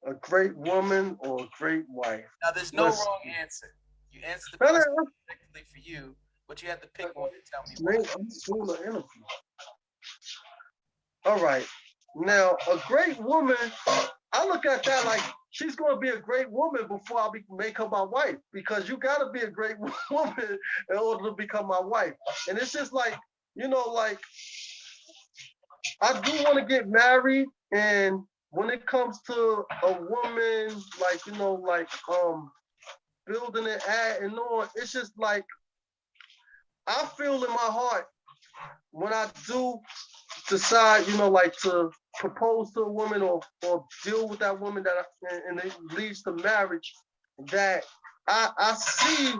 A great woman or a great wife. Now, there's no Listen, wrong answer. You answer the man, question perfectly for you, but you have to pick one and tell me why. I'm doing an interview. All right. Now, a great woman, I look at that like she's going to be a great woman before make her my wife, because you got to be a great woman in order to become my wife. And it's just like, like I do want to get married, and when it comes to a woman, like building and adding on, it's just like I feel in my heart when I do decide, like to propose to a woman or deal with that woman and it leads to marriage, that I see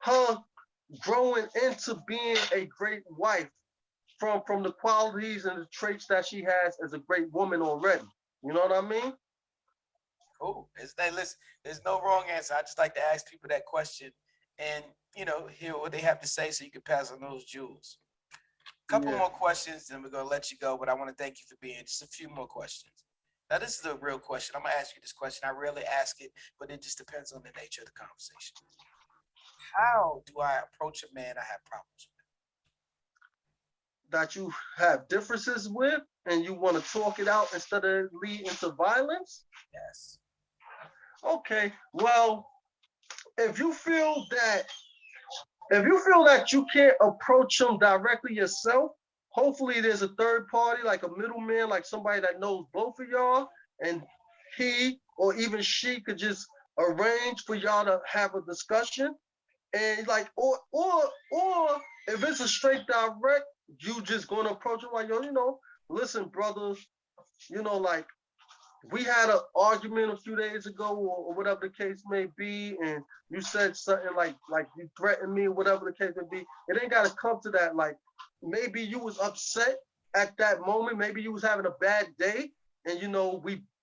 her growing into being a great wife from the qualities and the traits that she has as a great woman already. You know what I mean? Cool. Hey, listen, there's no wrong answer. I just like to ask people that question and, hear what they have to say so you can pass on those jewels. Couple Yeah. more questions, then we're gonna let you go. But I want to thank you for being just a few more questions. Now, this is the real question. I'm gonna ask you this question. I rarely ask it, but it just depends on the nature of the conversation. How do I approach a man I have problems That you have differences with and you want to talk it out instead of lead into violence? with? Yes. Okay. Well, if you feel that you can't approach them directly yourself, hopefully there's a third party, like a middleman, like somebody that knows both of y'all, and he or even she could just arrange for y'all to have a discussion. And like, or if it's a straight direct, you just gonna approach them like, yo, listen, brother, like we had an argument a few days ago, or whatever the case may be, and you said something like you threatened me, or whatever the case may be. It ain't gotta come to that. Like maybe you was upset at that moment, maybe you was having a bad day, and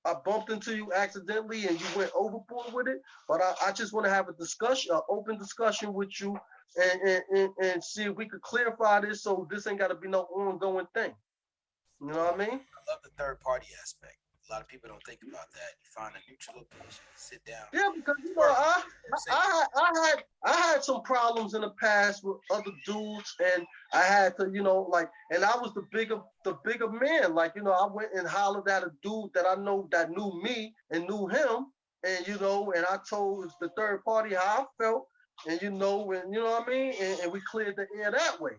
I bumped into you accidentally and you went overboard with it. But I just want to have a discussion, an open discussion with you, and see if we could clarify this so this ain't gotta be no ongoing thing. You know what I mean? I love the third party aspect. A lot of people don't think about that. You find a neutral location, sit down. Yeah, because I had some problems in the past with other dudes, and I had to, and I was the bigger man. Like, I went and hollered at a dude that I know that knew me and knew him, and and I told the third party how I felt, and and you know what I mean, and we cleared the air that way.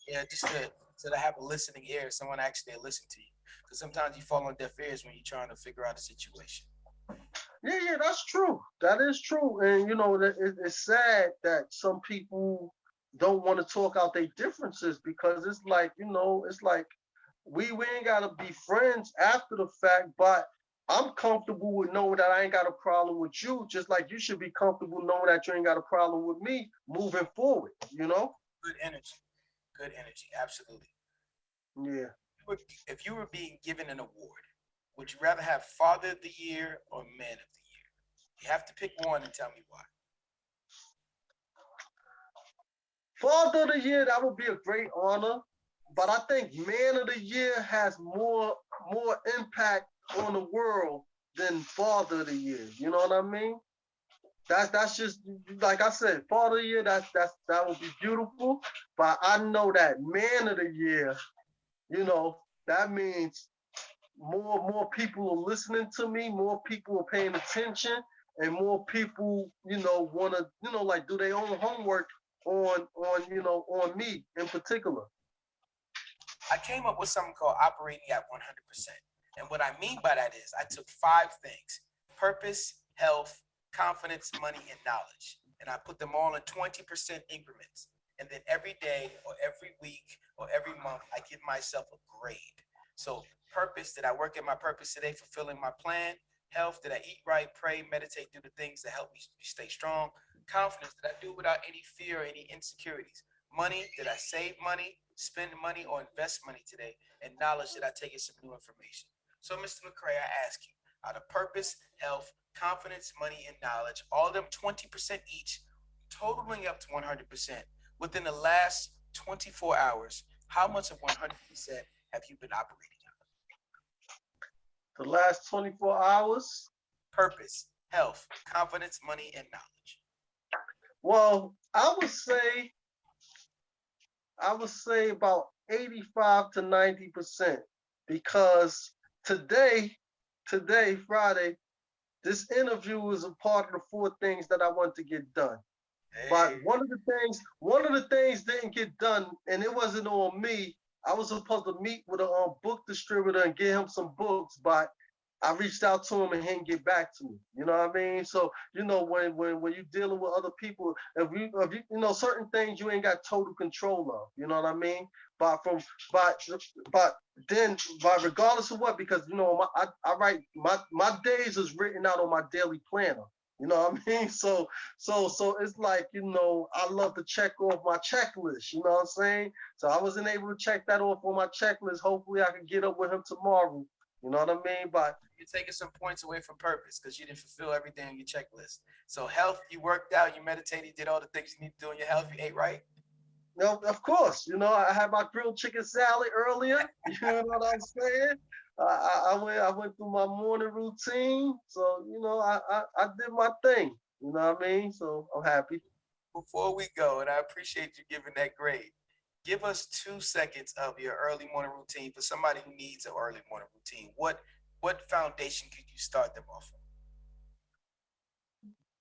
Yeah, just to have a listening ear, someone actually listen to you. Because sometimes you fall on deaf ears when you're trying to figure out a situation. Yeah, yeah, that's true. That is true, and it's sad that some people don't want to talk out their differences, because it's like it's like we ain't gotta be friends after the fact, but I'm comfortable with knowing that I ain't got a problem with you, just like you should be comfortable knowing that you ain't got a problem with me moving forward. Good energy. Good energy. Absolutely. Yeah. if you were being given an award, would you rather have Father of the Year or Man of the Year? You have to pick one and tell me why. Father of the Year, that would be a great honor. But I think Man of the Year has more impact on the world than Father of the Year. You know what I mean? That's just like I said, Father of the Year, that would be beautiful. But I know that Man of the Year, you know, that means more people are listening to me, more people are paying attention, and more people, want to, like do their own homework on me in particular. I came up with something called operating at 100%. And what I mean by that is I took 5 things: purpose, health, confidence, money, and knowledge. And I put them all in 20% increments. And then every day or every week or every month, I give myself a grade. So, purpose, did I work at my purpose today, fulfilling my plan? Health, did I eat right, pray, meditate, do the things that help me stay strong? Confidence, did I do without any fear or any insecurities? Money, did I save money, spend money, or invest money today? And knowledge, did I take in some new information? So, Mr. McCray, I ask you, out of purpose, health, confidence, money, and knowledge, all of them 20% each, totaling up to 100%. Within the last 24 hours, how much of 100% have you been operating on? The last 24 hours, Purpose, health, confidence, money, and knowledge. well, I would say about 85 to 90% because today, Friday, this interview is a part of the 4 things that I want to get done. But Hey, one of the things didn't get done, and it wasn't on me. I was supposed to meet with a book distributor and get him some books, but I reached out to him and he didn't get back to me. You know what I mean? So when you're dealing with other people, if you certain things you ain't got total control of. You know what I mean? But from but but then but regardless of what, because I write my days is written out on my daily planner. You know what I mean? So it's like, I love to check off my checklist. You know what I'm saying? So I wasn't able to check that off on my checklist. Hopefully I can get up with him tomorrow. You know what I mean? But you're taking some points away from purpose because you didn't fulfill everything on your checklist. So, health, you worked out, you meditated, did all the things you need to do in your health, you ate right. of course, I had my grilled chicken salad earlier. You know what I'm saying? I went through my morning routine, so I did my thing. You know what I mean? So I'm happy. Before we go, and I appreciate you giving that grade, give us 2 seconds of your early morning routine for somebody who needs an early morning routine. What foundation could you start them off with?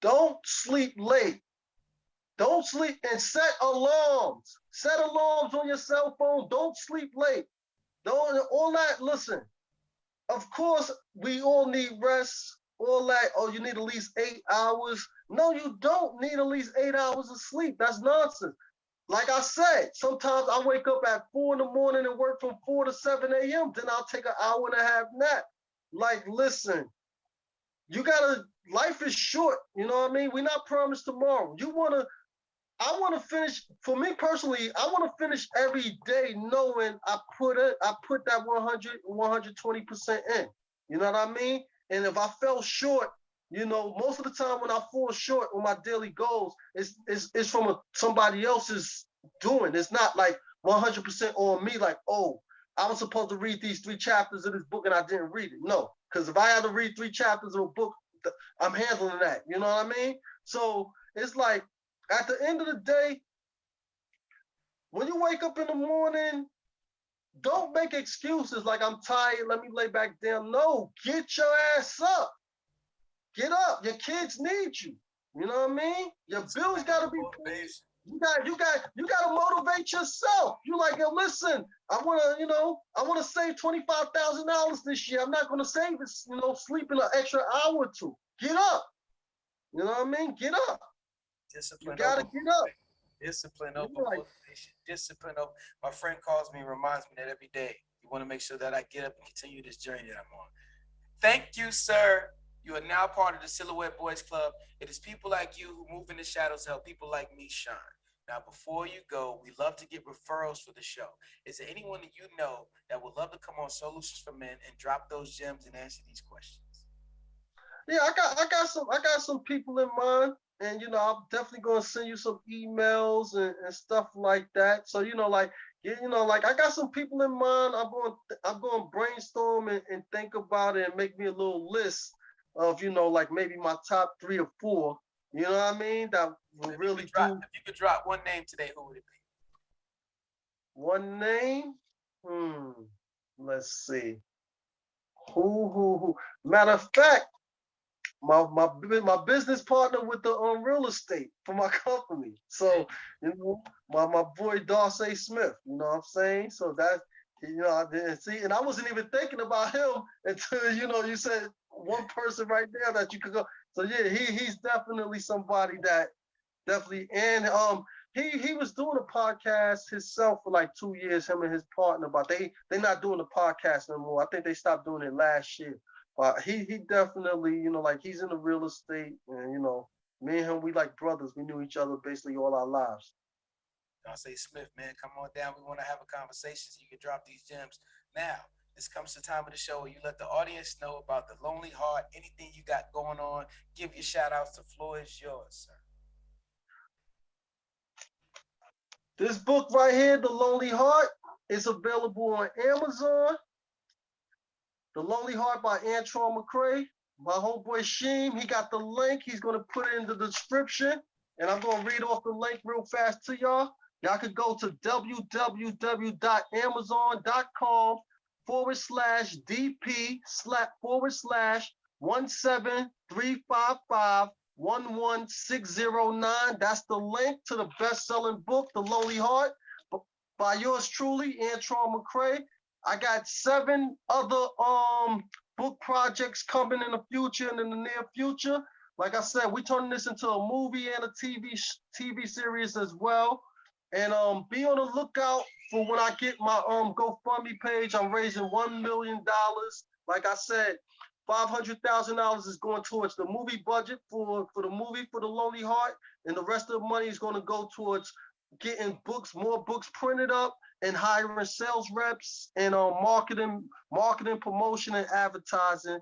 Don't sleep late. Don't sleep and set alarms. Set alarms on your cell phone. Don't sleep late. Don't all that. Listen, of course, we all need rest. All that. Oh, you need at least 8 hours. No, you don't need at least 8 hours of sleep. That's nonsense. Like I said, sometimes I wake up at 4 in the morning and work from 4 to 7 a.m. Then I'll take an hour and a half nap. Like, listen, you gotta. Life is short. You know what I mean? We're not promised tomorrow. I want to finish. For me personally, I want to finish every day knowing I put that 120% in. You know what I mean? And if I fell short, most of the time when I fall short on my daily goals, it's from somebody else's doing. It's not like 100% on me. Like, oh, I was supposed to read these 3 chapters of this book and I didn't read it. No, because if I had to read 3 chapters of a book, I'm handling that. You know what I mean? So it's like at the end of the day, when you wake up in the morning, don't make excuses like I'm tired, let me lay back down. No, get your ass up. Get up. Your kids need you. You know what I mean? Your bills gotta be paid. Motivation. You gotta motivate yourself. You like, yo, listen, I wanna save $25,000 this year. I'm not gonna save it, sleeping an extra hour or two. Get up. You know what I mean? Get up. You Discipline over gotta get up. discipline You over like, motivation. Discipline over. My friend calls me and reminds me that every day. You want to make sure that I get up and continue this journey that I'm on. Thank you, sir. You are now part of the Silhouette Boys Club. It is people like you who move in the shadows to help people like me shine. Now, before you go, we love to get referrals for the show. Is there anyone that you know that would love to come on Solutions for Men and drop those gems and answer these questions? Yeah, I got some people in mind, and I'm definitely gonna send you some emails and stuff like that. So like yeah, like I got some people in mind. I'm going to brainstorm and think about it and make me a little list of like maybe my top 3 or 4. You know what I mean? That will really do. If you could drop one name today, who would it be? One name. Hmm. Let's see. Who? Matter of fact, my business partner with the real estate for my company. So my boy Darcy Smith. You know what I'm saying? So that I didn't see, and I wasn't even thinking about him until you said one person right there that you could go. So yeah, he's definitely somebody that definitely. And he was doing a podcast himself for like 2 years, him and his partner, but they not doing the podcast no more. I think they stopped doing it last year. But he definitely, like he's in the real estate, and me and him, we like brothers. We knew each other basically all our lives. I'll say Smith, man, come on down. We want to have a conversation so you can drop these gems. Now, this comes to the time of the show where you let the audience know about the Lonely Heart, anything you got going on. Give your shout outs. The floor is yours, sir. This book right here, The Lonely Heart, is available on Amazon. The Lonely Heart by Antrone McCray. My homeboy Sheem, he got the link. He's going to put it in the description. And I'm going to read off the link real fast to y'all. Y'all could go to www.amazon.com/DP/17355111609. That's the link to the best-selling book, The Lonely Heart, by yours truly, Antrone McCray. I got 7 other book projects coming in the future and in the near future. Like I said, we turning this into a movie and a TV series as well. And be on the lookout for when I get my GoFundMe page. I'm raising $1 million. Like I said, $500,000 is going towards the movie budget for the movie for The Lonely Heart, and the rest of the money is going to go towards getting more books printed up, and hiring sales reps, and marketing, promotion, and advertising.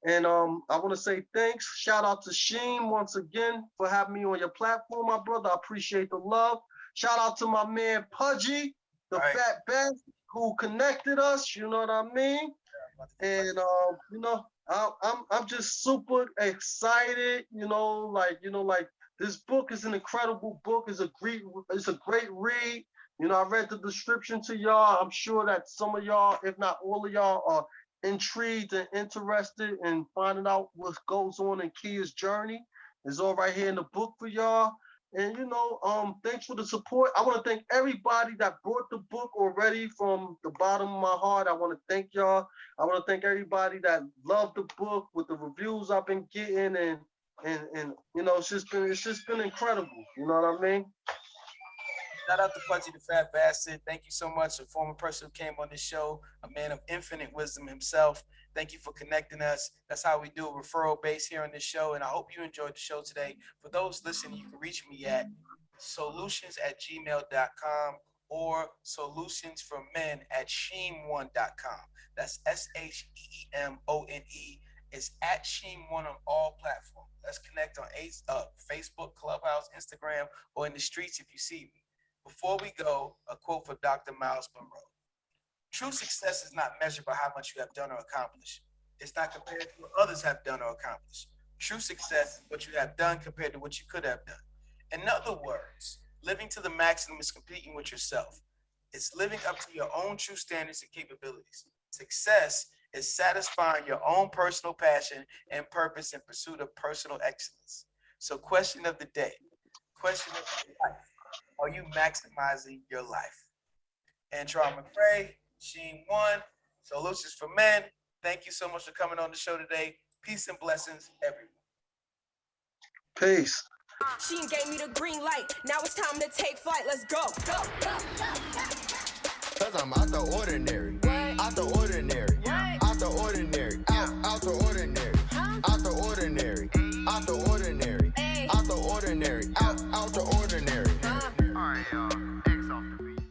And I want to say thanks. Shout out to Sheen once again for having me on your platform, my brother. I appreciate the love. Shout out to my man Pudgy, the fat bastard who connected us. You know what I mean? And I'm just super excited. Like this book is an incredible book. It's a great read. I read the description to y'all. I'm sure that some of y'all, if not all of y'all, are intrigued and interested in finding out what goes on in Kia's journey. It's all right here in the book for y'all. And thanks for the support. I want to thank everybody that bought the book already from the bottom of my heart. I want to thank y'all. I want to thank everybody that loved the book with the reviews I've been getting, and it's just been incredible. You know what I mean? Shout out to Pudgy the Fat Bastard. Thank you so much. A former person who came on this show, a man of infinite wisdom himself. Thank you for connecting us. That's how we do a referral base here on this show. And I hope you enjoyed the show today. For those listening, you can reach me at solutions@gmail.com or solutionsformen@sheem1.com. That's SHEEMONE. It's at Sheem1 on all platforms. Let's connect on Facebook, Clubhouse, Instagram, or in the streets if you see me. Before we go, a quote from Dr. Miles Monroe. True success is not measured by how much you have done or accomplished. It's not compared to what others have done or accomplished. True success is what you have done compared to what you could have done. In other words, living to the maximum is competing with yourself. It's living up to your own true standards and capabilities. Success is satisfying your own personal passion and purpose in pursuit of personal excellence. So question of the day, question of the life. Are you maximizing your life? Antrone McCray, Sheem1, Solutions for Men. Thank you so much for coming on the show today. Peace and blessings, everyone. Peace. Sheen gave me the green light. Now it's time to take flight. Let's go. Cause I'm out the ordinary.